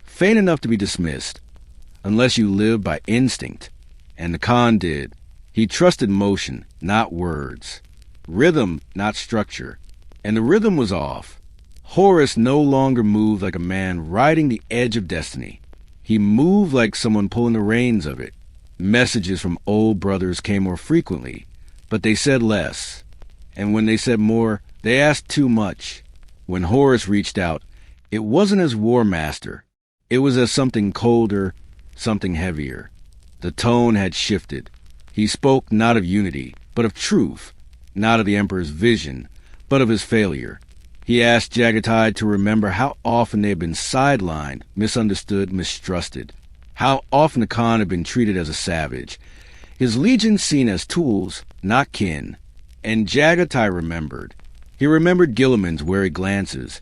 faint enough to be dismissed, unless you lived by instinct. And the Khan did. He trusted motion, not words. Rhythm, not structure. And the rhythm was off. Horus no longer moved like a man riding the edge of destiny. He moved like someone pulling the reins of it. Messages from old brothers came more frequently, but they said less. And when they said more, they asked too much. When Horus reached out, it wasn't as war master. It was as something colder, something heavier. The tone had shifted. He spoke not of unity, but of truth, not of the Emperor's vision, but of his failure. He asked Jaghatai to remember how often they had been sidelined, misunderstood, mistrusted, how often the Khan had been treated as a savage, his legions seen as tools, not kin. And Jaghatai remembered. He remembered Gilliman's wary glances,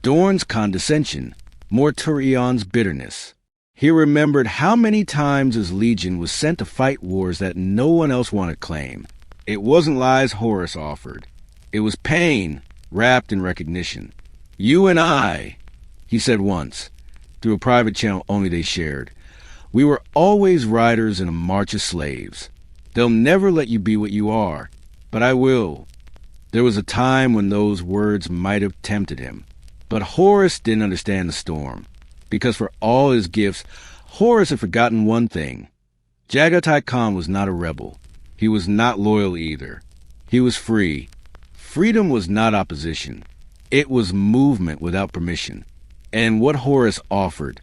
Dorn's condescension, Mortarion's bitterness. He remembered how many times his legion was sent to fight wars that no one else wanted to claim. It wasn't lies Horus offered. It was pain wrapped in recognition. "You and I," he said once, through a private channel only they shared, "we were always riders in a march of slaves. They'll never let you be what you are, but I will." There was a time when those words might have tempted him. But Horus didn't understand the storm, because for all his gifts, Horus had forgotten one thing. Jaghatai Khan was not a rebel. He was not loyal either. He was free. Freedom was not opposition. It was movement without permission. And what Horus offered,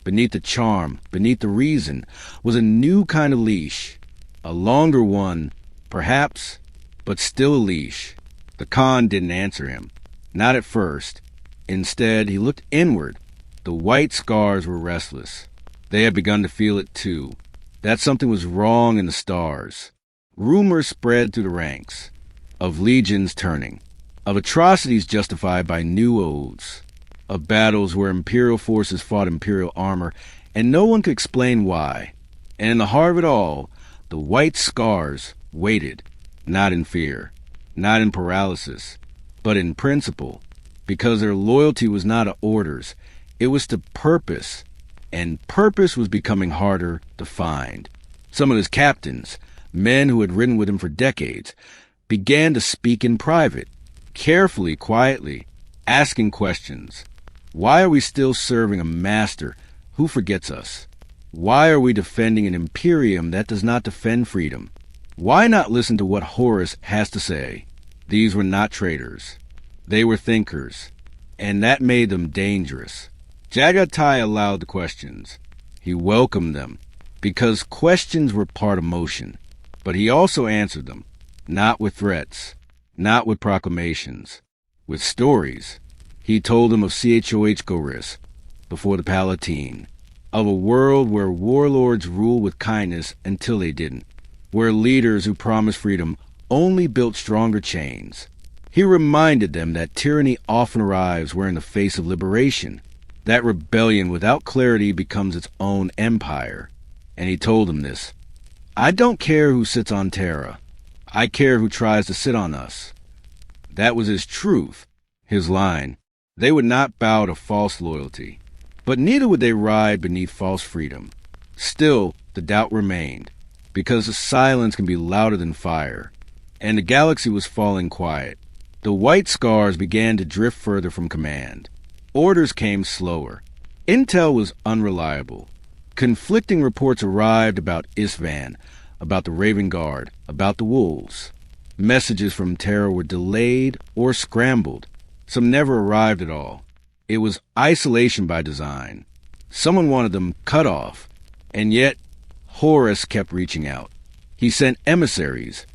beneath the charm, beneath the reason, was a new kind of leash. A longer one, perhaps, but still a leash. The Khan didn't answer him. Not at first. Instead, he looked inward. The white scars were restless. They had begun to feel it too. That something was wrong in the stars. Rumors spread through the ranks. Of legions turning. Of atrocities justified by new oaths. Of battles where imperial forces fought imperial armor, and no one could explain why. And in the heart of it all, the white scars waited, not in fear, not in paralysis, but in principle, because their loyalty was not to orders, it was to purpose, and purpose was becoming harder to find. Some of his captains, men who had ridden with him for decades, began to speak in private, carefully, quietly, asking questions. Why are we still serving a master who forgets us? Why are we defending an Immaterium that does not defend freedom? Why not listen to what Horus has to say? These were not traitors. They were thinkers, and that made them dangerous. Jaghatai allowed the questions. He welcomed them, because questions were part of motion. But he also answered them, not with threats, not with proclamations, with stories. He told them of CHOH-goh-riss, before the Palatine, of a world where warlords ruled with kindness until they didn't, where leaders who promised freedom only built stronger chains. He reminded them that tyranny often arrives where in the face of liberation, that rebellion without clarity becomes its own empire. And he told them this, I don't care who sits on Terra. I care who tries to sit on us. That was his truth, his line. They would not bow to false loyalty, but neither would they ride beneath false freedom. Still, the doubt remained, because the silence can be louder than fire, and the galaxy was falling quiet. The white scars began to drift further from command. Orders came slower. Intel was unreliable. Conflicting reports arrived about Isvan, about the Raven Guard, about the Wolves. Messages from Terra were delayed or scrambled. Some never arrived at all. It was isolation by design. Someone wanted them cut off, and yet Horus kept reaching out. He sent emissaries,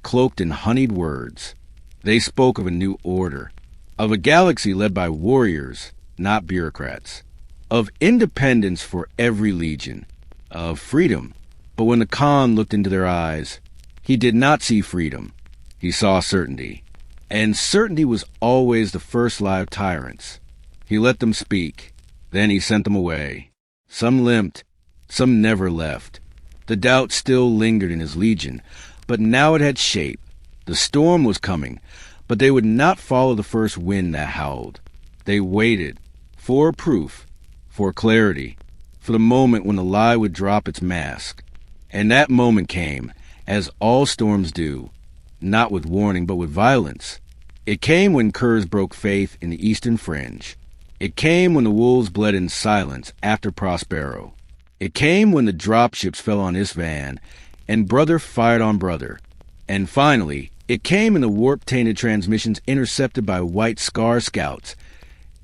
cloaked in honeyed words. They spoke of a new order, of a galaxy led by warriors, not bureaucrats, of independence for every legion, of freedom. But when the Khan looked into their eyes, he did not see freedom. He saw certainty. And certainty was always the first lie of tyrants. He let them speak. Then he sent them away. Some limped. Some never left. The doubt still lingered in his legion, but now it had shape. The storm was coming, but they would not follow the first wind that howled. They waited for proof, for clarity, for the moment when the lie would drop its mask. And that moment came, as all storms do, not with warning but with violence. It came when curs broke faith in the eastern fringe. It came when the wolves bled in silence after Prospero. It came when the dropships fell on Isvan, and brother fired on brother. And finally, it came in the warp-tainted transmissions intercepted by white scar scouts,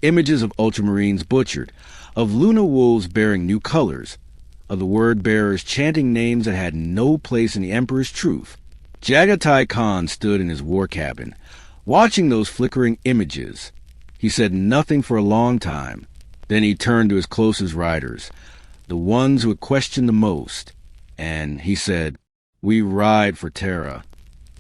images of ultramarines butchered, of Luna wolves bearing new colors, of the word-bearers chanting names that had no place in the Emperor's truth. Jaghatai Khan stood in his war cabin, watching those flickering images. He said nothing for a long time. Then he turned to his closest riders, the ones who had questioned the most, and he said, "We ride for Terra.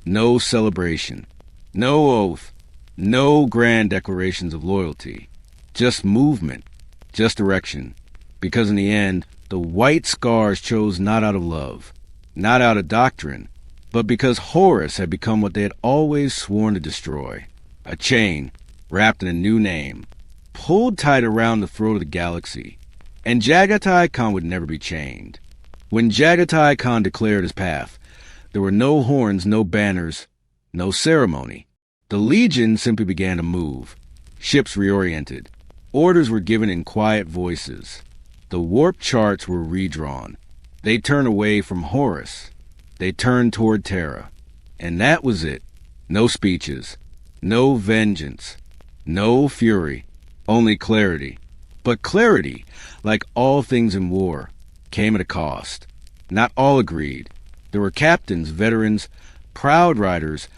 No celebration, no oath, no grand declarations of loyalty. Just movement, just direction. Because in the end, the white scars chose not out of love, not out of doctrine, but because Horus had become what they had always sworn to destroy. A chain, wrapped in a new name, pulled tight around the throat of the galaxy. And Jaghatai Khan would never be chained. When Jaghatai Khan declared his path, there were no horns, no banners, no ceremony. The Legion simply began to move. Ships reoriented. Orders were given in quiet voices. The warp charts were redrawn. They turned away from Horus. They turned toward Terra. And that was it. No speeches. No vengeance. No fury, only clarity. But clarity, like all things in war, came at a cost. Not all agreed. There were captains, veterans, proud riders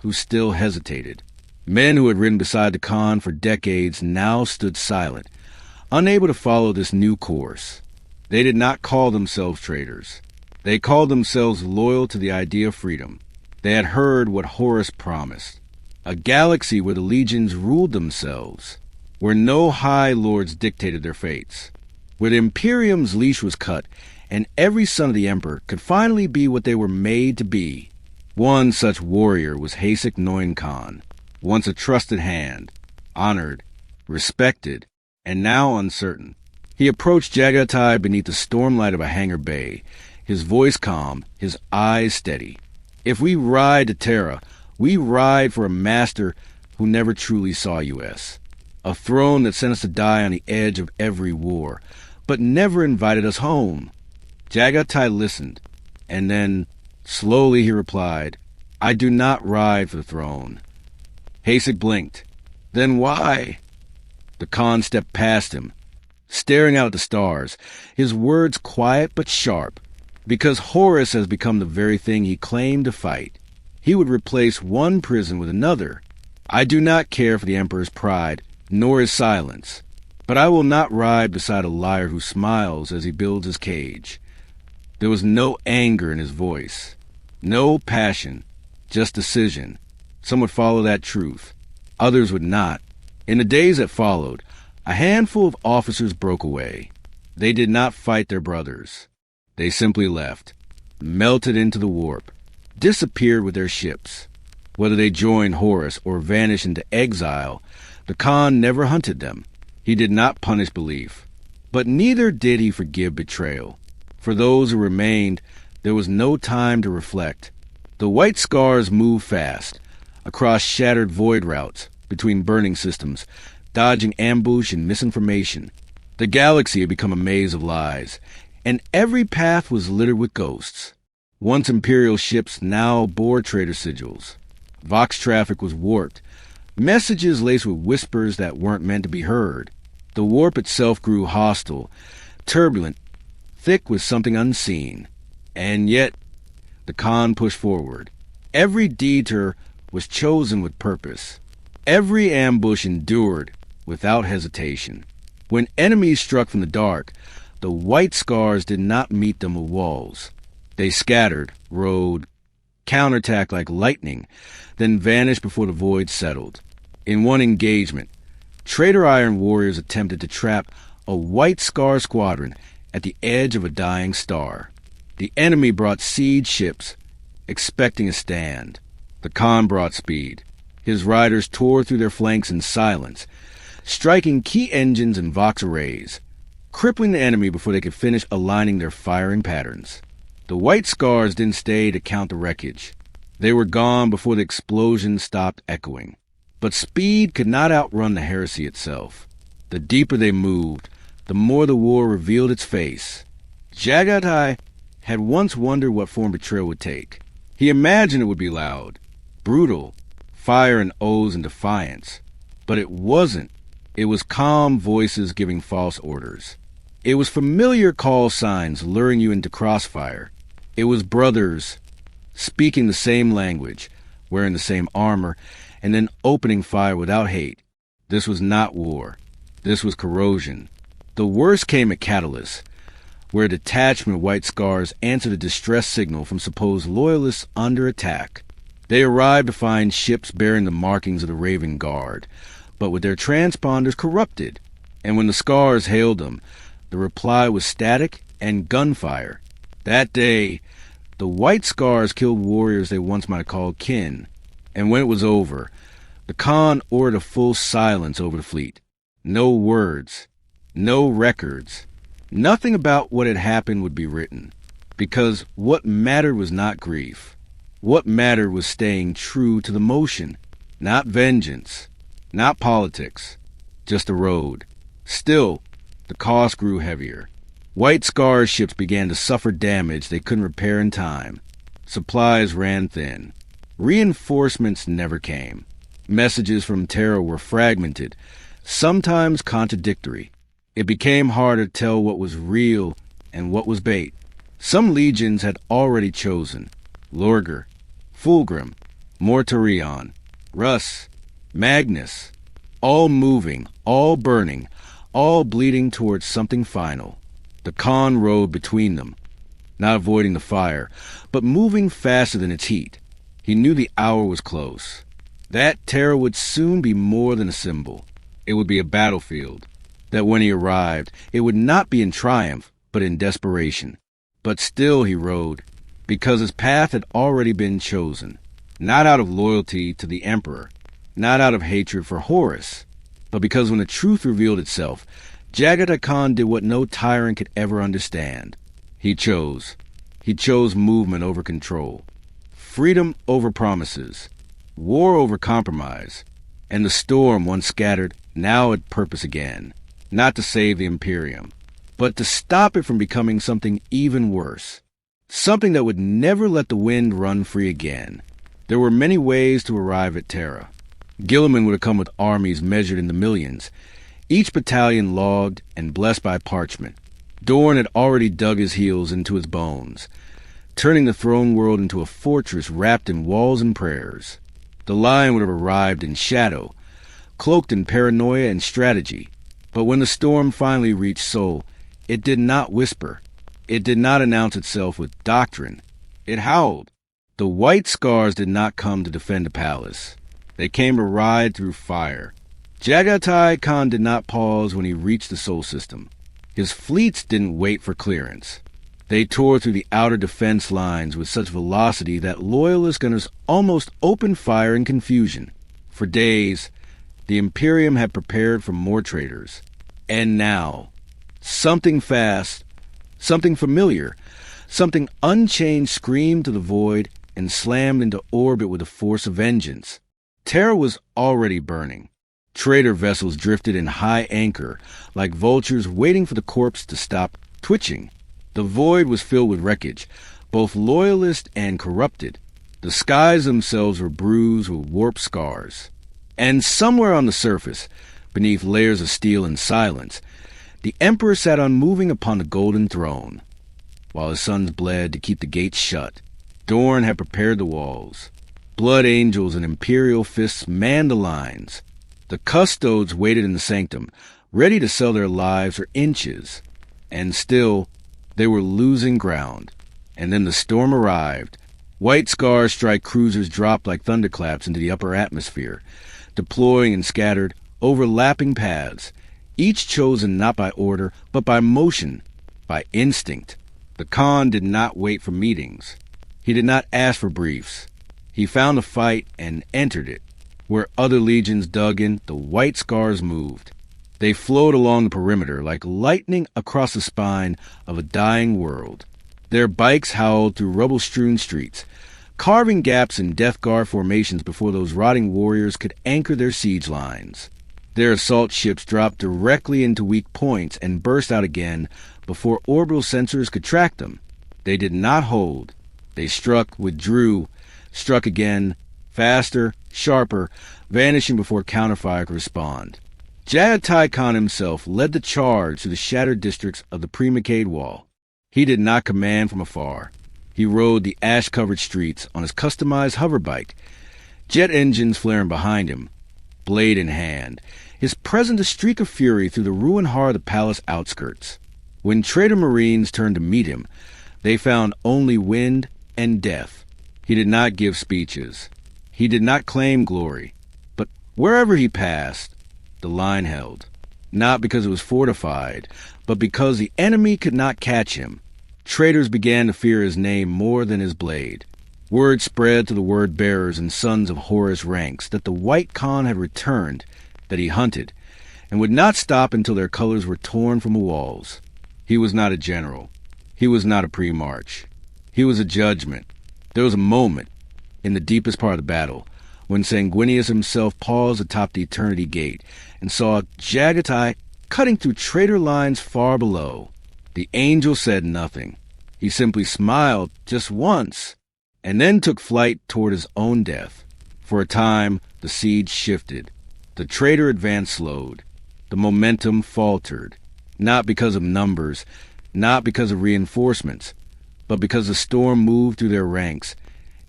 who still hesitated. Men who had ridden beside the Khan for decades now stood silent, unable to follow this new course. They did not call themselves traitors. They called themselves loyal to the idea of freedom. They had heard what Horus promised, a galaxy where the legions ruled themselves, where no high lords dictated their fates, where the Imperium's leash was cut and every son of the Emperor could finally be what they were made to be. One such warrior was Hasek Khan, once a trusted hand, honored, respected, and now uncertain. He approached Jaghatai beneath the stormlight of a hangar bay, his voice calm, his eyes steady. If we ride to Terra, we ride for a master who never truly saw us. A throne that sent us to die on the edge of every war, but never invited us home. Jaghatai listened, and then, slowly he replied, I do not ride for the throne. Hasek blinked. Then why? The Khan stepped past him, staring out at the stars, his words quiet but sharp. Because Horus has become the very thing he claimed to fight. He would replace one prison with another. I do not care for the Emperor's pride, nor his silence. But I will not ride beside a liar who smiles as he builds his cage. There was no anger in his voice, no passion, just decision. Some would follow that truth. Others would not. In the days that followed, a handful of officers broke away. They did not fight their brothers. They simply left, melted into the warp, disappeared with their ships. Whether they joined Horus or vanished into exile, the Khan never hunted them. He did not punish belief. But neither did he forgive betrayal. For those who remained, there was no time to reflect. The white scars moved fast, across shattered void routes, between burning systems, dodging ambush and misinformation. The galaxy had become a maze of lies, and every path was littered with ghosts. Once Imperial ships now bore traitor sigils. Vox traffic was warped, messages laced with whispers that weren't meant to be heard. The warp itself grew hostile, turbulent, thick with something unseen. And yet, the Khan pushed forward. Every detour was chosen with purpose. Every ambush endured without hesitation. When enemies struck from the dark, the white scars did not meet them with walls. They scattered, rode, counterattacked like lightning, then vanished before the void settled. In one engagement, Traitor Iron warriors attempted to trap a white scar squadron at the edge of a dying star. The enemy brought siege ships, expecting a stand. The Khan brought speed. His riders tore through their flanks in silence, striking key engines and Vox arrays, crippling the enemy before they could finish aligning their firing patterns. The white scars didn't stay to count the wreckage. They were gone before the explosions stopped echoing. But speed could not outrun the heresy itself. The deeper they moved, the more the war revealed its face. Jaghatai had once wondered what form betrayal would take. He imagined it would be loud, brutal, fire and oaths and defiance. But it wasn't. It was calm voices giving false orders. It was familiar call signs luring you into crossfire. It was brothers speaking the same language, wearing the same armor, and then opening fire without hate. This was not war. This was corrosion. The worst came at Catalyst, where a detachment of white scars answered a distress signal from supposed loyalists under attack. They arrived to find ships bearing the markings of the Raven Guard, but with their transponders corrupted. And when the scars hailed them, the reply was static and gunfire. That day, the white scars killed warriors they once might have called kin. And when it was over, the Khan ordered a full silence over the fleet. No words, no records. Nothing about what had happened would be written, because what mattered was not grief. What mattered was staying true to the motion, not vengeance, not politics, just a road. Still, the cost grew heavier. White Scar ships began to suffer damage they couldn't repair in time. Supplies ran thin. Reinforcements never came. Messages from Terra were fragmented, sometimes contradictory. It became hard to tell what was real and what was bait. Some legions had already chosen: Lorgar, Fulgrim, Mortarion, Russ, Magnus, all moving, all burning, all bleeding towards something final. The Khan rode between them, not avoiding the fire, but moving faster than its heat. He knew the hour was close. That Terra would soon be more than a symbol. It would be a battlefield. That when he arrived, it would not be in triumph, but in desperation. But still he rode, because his path had already been chosen, not out of loyalty to the Emperor, not out of hatred for Horus, but because when the truth revealed itself, Jaghatai Khan did what no tyrant could ever understand. He chose. He chose movement over control, freedom over promises, war over compromise, and the storm once scattered now had purpose again, not to save the Immaterium, but to stop it from becoming something even worse, something that would never let the wind run free again. There were many ways to arrive at Terra. Guilliman would have come with armies measured in the millions, each battalion logged and blessed by parchment. Dorn had already dug his heels into his bones, turning the throne world into a fortress wrapped in walls and prayers. The Lion would have arrived in shadow, cloaked in paranoia and strategy. But when the storm finally reached Sol, it did not whisper. It did not announce itself with doctrine. It howled. The white scars did not come to defend the palace. They came to ride through fire. Jaghatai Khan did not pause when he reached the Sol system. His fleets didn't wait for clearance. They tore through the outer defense lines with such velocity that loyalist gunners almost opened fire in confusion. For days, the Imperium had prepared for more traitors. And now, something fast, something familiar, something unchanged screamed to the void and slammed into orbit with the force of vengeance. Terra was already burning. Traitor vessels drifted in high anchor, like vultures waiting for the corpse to stop twitching. The void was filled with wreckage, both loyalist and corrupted. The skies themselves were bruised with warped scars. And somewhere on the surface, beneath layers of steel and silence, the Emperor sat unmoving upon the golden throne. While his sons bled to keep the gates shut, Dorn had prepared the walls. Blood angels and imperial fists manned the lines. The custodes waited in the sanctum, ready to sell their lives for inches. And still, they were losing ground. And then the storm arrived. White scars strike cruisers dropped like thunderclaps into the upper atmosphere, deploying in scattered, overlapping paths, each chosen not by order, but by motion, by instinct. The Khan did not wait for meetings. He did not ask for briefs. He found a fight and entered it. Where other legions dug in, the white scars moved. They flowed along the perimeter like lightning across the spine of a dying world. Their bikes howled through rubble-strewn streets, carving gaps in Death Guard formations before those rotting warriors could anchor their siege lines. Their assault ships dropped directly into weak points and burst out again before orbital sensors could track them. They did not hold. They struck, withdrew, struck again, faster, sharper, vanishing before counterfire could respond. Jaghatai Khan himself led the charge through the shattered districts of the Primarch wall. He did not command from afar. He rode the ash-covered streets on his customized hoverbike, jet engines flaring behind him, blade in hand, his presence a streak of fury through the ruined heart of the palace outskirts. When traitor marines turned to meet him, they found only wind and death. He did not give speeches. He did not claim glory. But wherever he passed, the line held. Not because it was fortified, but because the enemy could not catch him. Traitors began to fear his name more than his blade. Word spread to the word-bearers and sons of Horus ranks that the White Khan had returned, that he hunted, and would not stop until their colors were torn from the walls. He was not a general. He was not a Primarch. He was a judgment. There was a moment, in the deepest part of the battle, when Sanguinius himself paused atop the Eternity Gate and saw Jaghatai cutting through traitor lines far below. The angel said nothing. He simply smiled just once, and then took flight toward his own death. For a time, The siege shifted. The traitor advance slowed. The momentum faltered. Not because of numbers, not because of reinforcements, but because the storm moved through their ranks,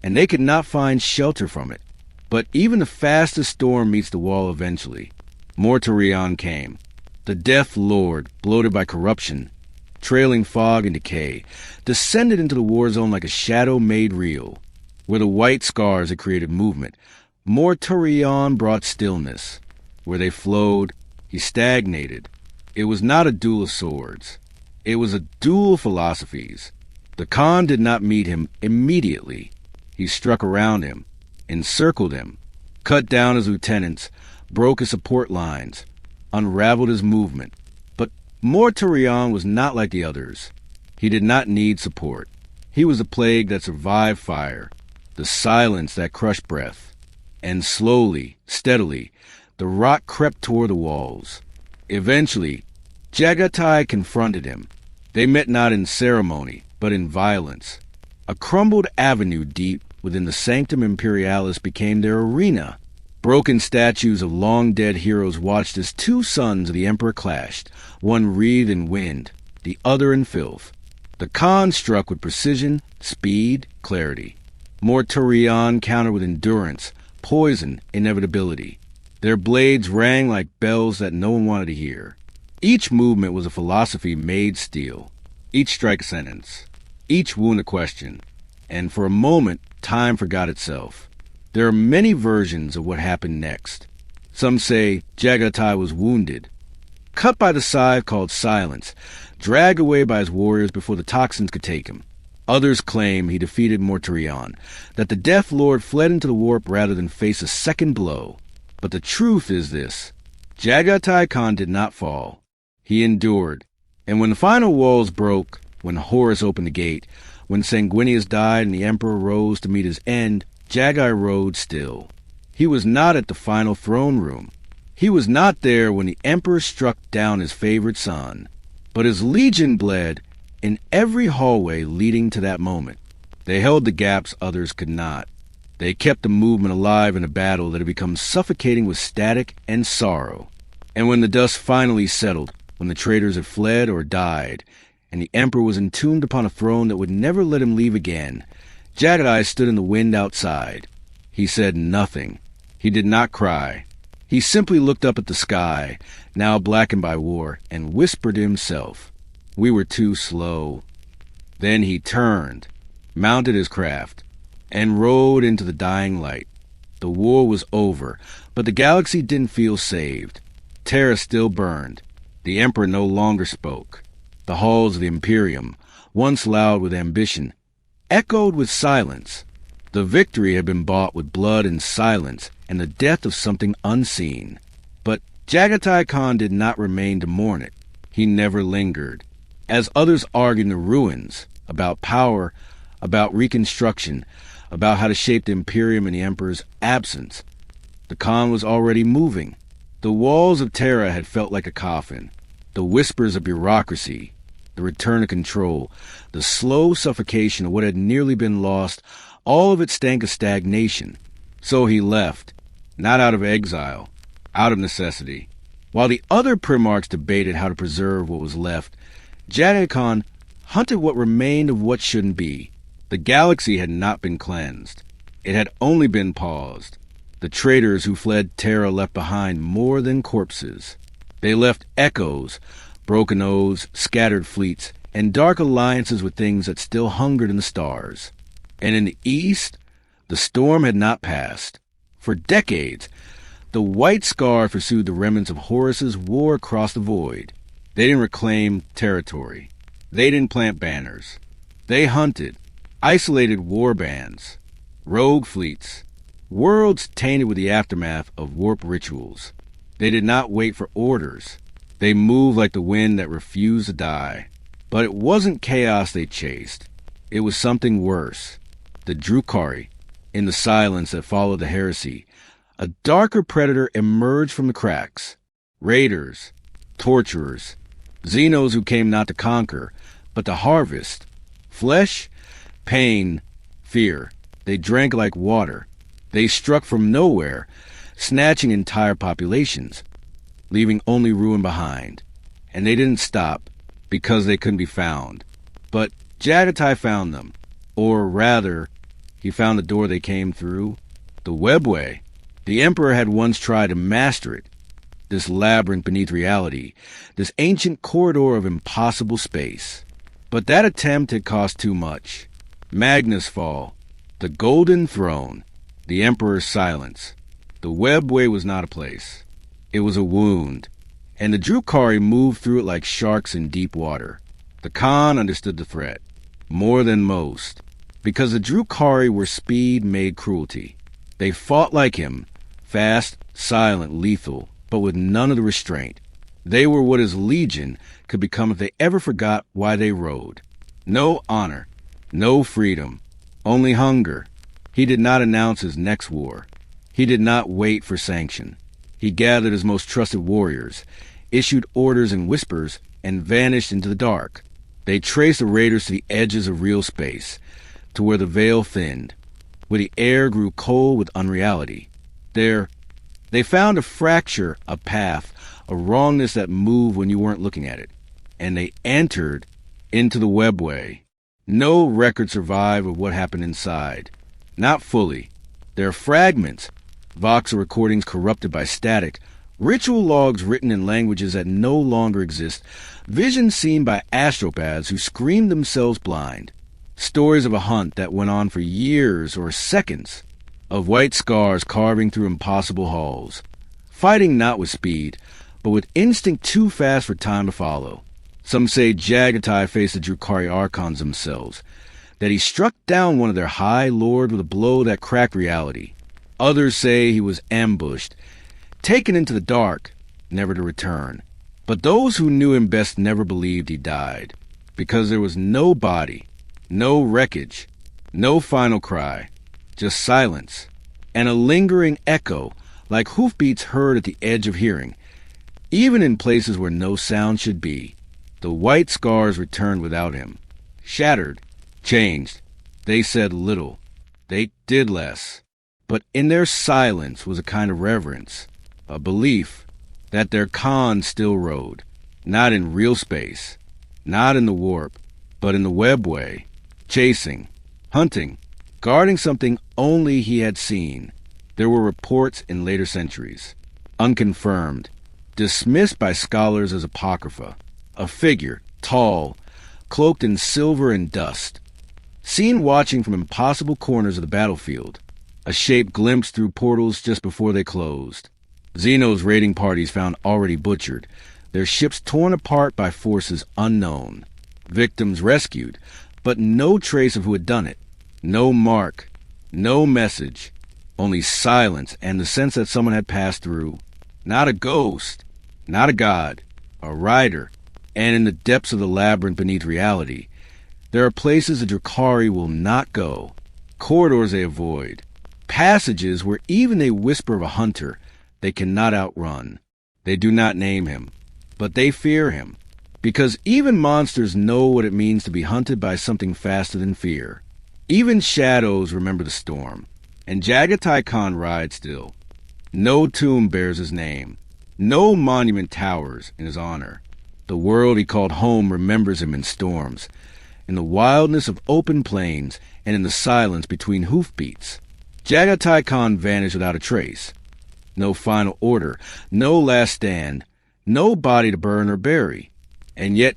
and they could not find shelter from it. But even the fastest storm meets the wall eventually. Mortarion came. The Death Lord, bloated by corruption, trailing fog and decay, descended into the war zone like a shadow made real. Where the white scars had created movement, Mortarion brought stillness. Where they flowed, he stagnated. It was not a duel of swords. It was a duel of philosophies. The Khan did not meet him immediately. He struck around him, encircled him, cut down his lieutenants, broke his support lines, unraveled his movement. But Mortarion was not like the others. He did not need support. He was the plague that survived fire, the silence that crushed breath. And slowly, steadily, the rot crept toward the walls. Eventually, Jaghatai confronted him. They met not in ceremony, but in violence. A crumbled avenue deep within the Sanctum Imperialis became their arena. Broken statues of long-dead heroes watched as two sons of the Emperor clashed, one wreathed in wind, the other in filth. The Khan struck with precision, speed, clarity. Mortarion countered with endurance, poison, inevitability. Their blades rang like bells that no one wanted to hear. Each movement was a philosophy made steel. Each strike a sentence. Each wound a question. And for a moment, time forgot itself. There are many versions of what happened next. Some say Jaghatai was wounded, cut by the scythe called silence, dragged away by his warriors before the toxins could take him. Others claim he defeated Mortarion, that the Death Lord fled into the warp rather than face a second blow. But the truth is this: Jaghatai Khan did not fall. He endured. And when the final walls broke, when Horus opened the gate, when Sanguinius died and the Emperor rose to meet his end, Jagai rode still. He was not at the final throne room. He was not there when the Emperor struck down his favorite son. But his legion bled in every hallway leading to that moment. They held the gaps others could not. They kept the movement alive in a battle that had become suffocating with static and sorrow. And when the dust finally settled, when the traitors had fled or died, and the Emperor was entombed upon a throne that would never let him leave again, Jaghatai stood in the wind outside. He said nothing. He did not cry. He simply looked up at the sky, now blackened by war, and whispered to himself, "We were too slow." Then he turned, mounted his craft, and rode into the dying light. The war was over, but the galaxy didn't feel saved. Terra still burned. The Emperor no longer spoke. The halls of the Immaterium, once loud with ambition, echoed with silence. The victory had been bought with blood and silence and the death of something unseen. But Jaghatai Khan did not remain to mourn it. He never lingered. As others argued in the ruins about power, about reconstruction, about how to shape the Imperium in the Emperor's absence, the Khan was already moving. The walls of Terra had felt like a coffin. The whispers of bureaucracy, the return of control, the slow suffocation of what had nearly been lost, all of it stank of stagnation. So he left, not out of exile, out of necessity. While the other Primarchs debated how to preserve what was left, Jaghatai Khan hunted what remained of what shouldn't be. The galaxy had not been cleansed. It had only been paused. The traitors who fled Terra left behind more than corpses. They left echoes, broken oaths, scattered fleets, and dark alliances with things that still hungered in the stars. And in the east, the storm had not passed. For decades, the white scar pursued the remnants of Horus's war across the void. They didn't reclaim territory. They didn't plant banners. They hunted, isolated war bands, rogue fleets, worlds tainted with the aftermath of warp rituals. They did not wait for orders. They moved like the wind that refused to die. But it wasn't chaos they chased. It was something worse. The Drukhari, in the silence that followed the heresy, a darker predator emerged from the cracks. Raiders, torturers, Xenos who came not to conquer, but to harvest. Flesh, pain, fear. They drank like water. They struck from nowhere, snatching entire populations, leaving only ruin behind. And they didn't stop because they couldn't be found. But Jaghatai found them, or rather, he found the door they came through, the Webway. The Emperor had once tried to master it, this labyrinth beneath reality, this ancient corridor of impossible space. But that attempt had cost too much. Magnus' fall, the Golden Throne, the Emperor's silence. The Webway was not a place. It was a wound, and the Drukhari moved through it like sharks in deep water. The Khan understood the threat, more than most, because the Drukhari were speed made cruelty. They fought like him, fast, silent, lethal, but with none of the restraint. They were what his legion could become if they ever forgot why they rode. No honor, no freedom, only hunger. He did not announce his next war. He did not wait for sanction. He gathered his most trusted warriors, issued orders in whispers, and vanished into the dark. They traced the raiders to the edges of real space, to where the veil thinned, where the air grew cold with unreality. There, they found a fracture, a path, a wrongness that moved when you weren't looking at it. And they entered into the Webway. No record survived of what happened inside. Not fully. There are fragments, voxel recordings corrupted by static, ritual logs written in languages that no longer exist, visions seen by astropaths who screamed themselves blind, stories of a hunt that went on for years or seconds, of white scars carving through impossible halls, fighting not with speed, but with instinct too fast for time to follow. Some say Jaghatai faced the Drukhari archons themselves, that he struck down one of their high lord with a blow that cracked reality. Others say he was ambushed, taken into the dark, never to return. But those who knew him best never believed he died, because there was no body, no wreckage, no final cry, just silence, and a lingering echo like hoofbeats heard at the edge of hearing, even in places where no sound should be. The white scars returned without him, shattered, changed. They said little, they did less, but in their silence was a kind of reverence, a belief that their Khan still rode, not in real space, not in the warp, but in the Webway, chasing, hunting, guarding something only he had seen. There were reports in later centuries, unconfirmed, dismissed by scholars as apocrypha, a figure, tall, cloaked in silver and dust, seen watching from impossible corners of the battlefield, a shape glimpsed through portals just before they closed. Xeno's raiding parties found already butchered, their ships torn apart by forces unknown, victims rescued, but no trace of who had done it, no mark, no message, only silence and the sense that someone had passed through. Not a ghost, not a god, a rider. And in the depths of the labyrinth beneath reality, there are places the Drukhari will not go, corridors they avoid, passages where even they whisper of a hunter they cannot outrun. They do not name him, but they fear him, because even monsters know what it means to be hunted by something faster than fear. Even shadows remember the storm, and Jaghatai Khan rides still. No tomb bears his name, no monument towers in his honor. The world he called home remembers him in storms, in the wildness of open plains, and in the silence between hoofbeats. Jaghatai Khan vanished without a trace. No final order, no last stand, no body to burn or bury. And yet,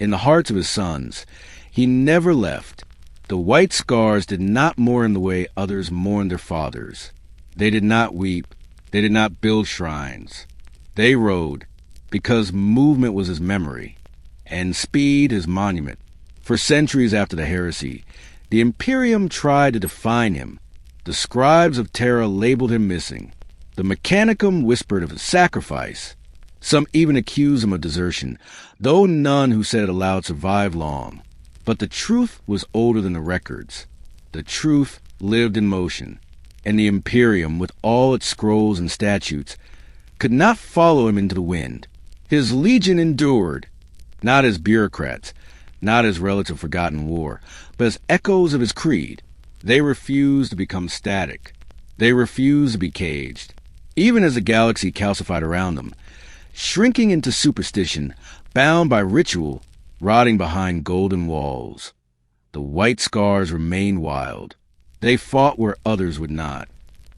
in the hearts of his sons, he never left. The white scars did not mourn the way others mourned their fathers. They did not weep. They did not build shrines. They rode, because movement was his memory, and speed his monument. For centuries after the heresy, the Immaterium tried to define him. The scribes of Terra labeled him missing. The Mechanicum whispered of a sacrifice. Some even accused him of desertion, though none who said it aloud survived long. But the truth was older than the records. The truth lived in motion, and the Immaterium, with all its scrolls and statutes, could not follow him into the wind. His legion endured, not as bureaucrats, not as relics of forgotten war, but as echoes of his creed. They refused to become static. They refused to be caged. even as the galaxy calcified around them, shrinking into superstition, bound by ritual, rotting behind golden walls. The white scars remained wild. They fought where others would not.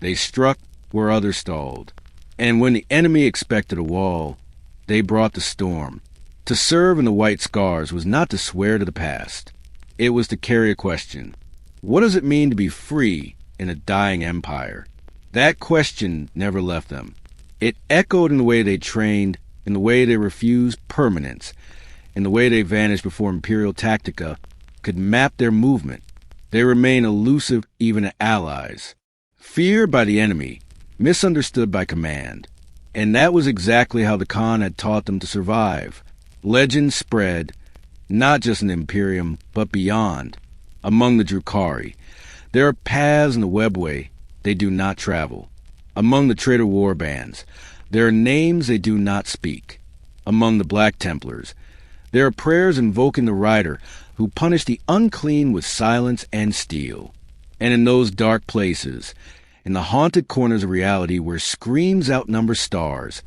They struck where others stalled. And when the enemy expected a wall, they brought the storm. To serve in the white scars was not to swear to the past. It was to carry a question. What does it mean to be free in a dying empire? That question never left them. It echoed in the way they trained, in the way they refused permanence, in the way they vanished before Imperial Tactica could map their movement. They remain elusive even to allies. Feared by the enemy, misunderstood by command. And that was exactly how the Khan had taught them to survive. Legends spread, not just in Imperium, but beyond, among the Drukhari. There are paths in the Webway they do not travel. Among the traitor war bands, there are names they do not speak. Among the Black Templars, there are prayers invoking the rider who punish the unclean with silence and steel. And in those dark places, in the haunted corners of reality where screams outnumber stars,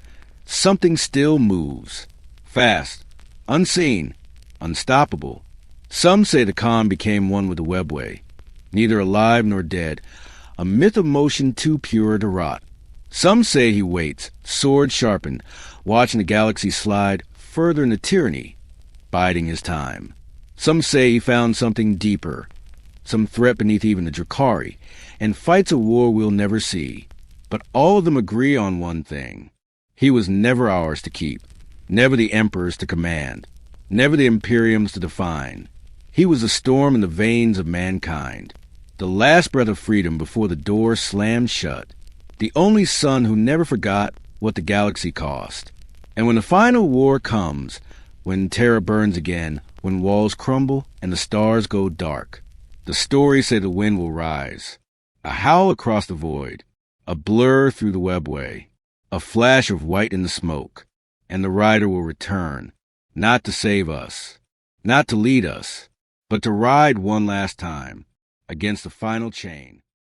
something still moves. Fast, unseen, unstoppable. Some say the Khan became one with the Webway, neither alive nor dead, a myth of motion too pure to rot. Some say he waits, sword sharpened, watching the galaxy slide further into tyranny, biding his time. Some say he found something deeper, some threat beneath even the Drukhari, and fights a war we'll never see. But all of them agree on one thing. He was never ours to keep, never the Emperor's to command, never the Imperium's to define. He was a storm in the veins of mankind, the last breath of freedom before the door slammed shut, the only son who never forgot what the galaxy cost. And when the final war comes, when terror burns again, when walls crumble and the stars go dark, the stories say the wind will rise, a howl across the void, a blur through the Webway, a flash of white in the smoke, and the rider will return, not to save us, not to lead us, but to ride one last time against the final chain.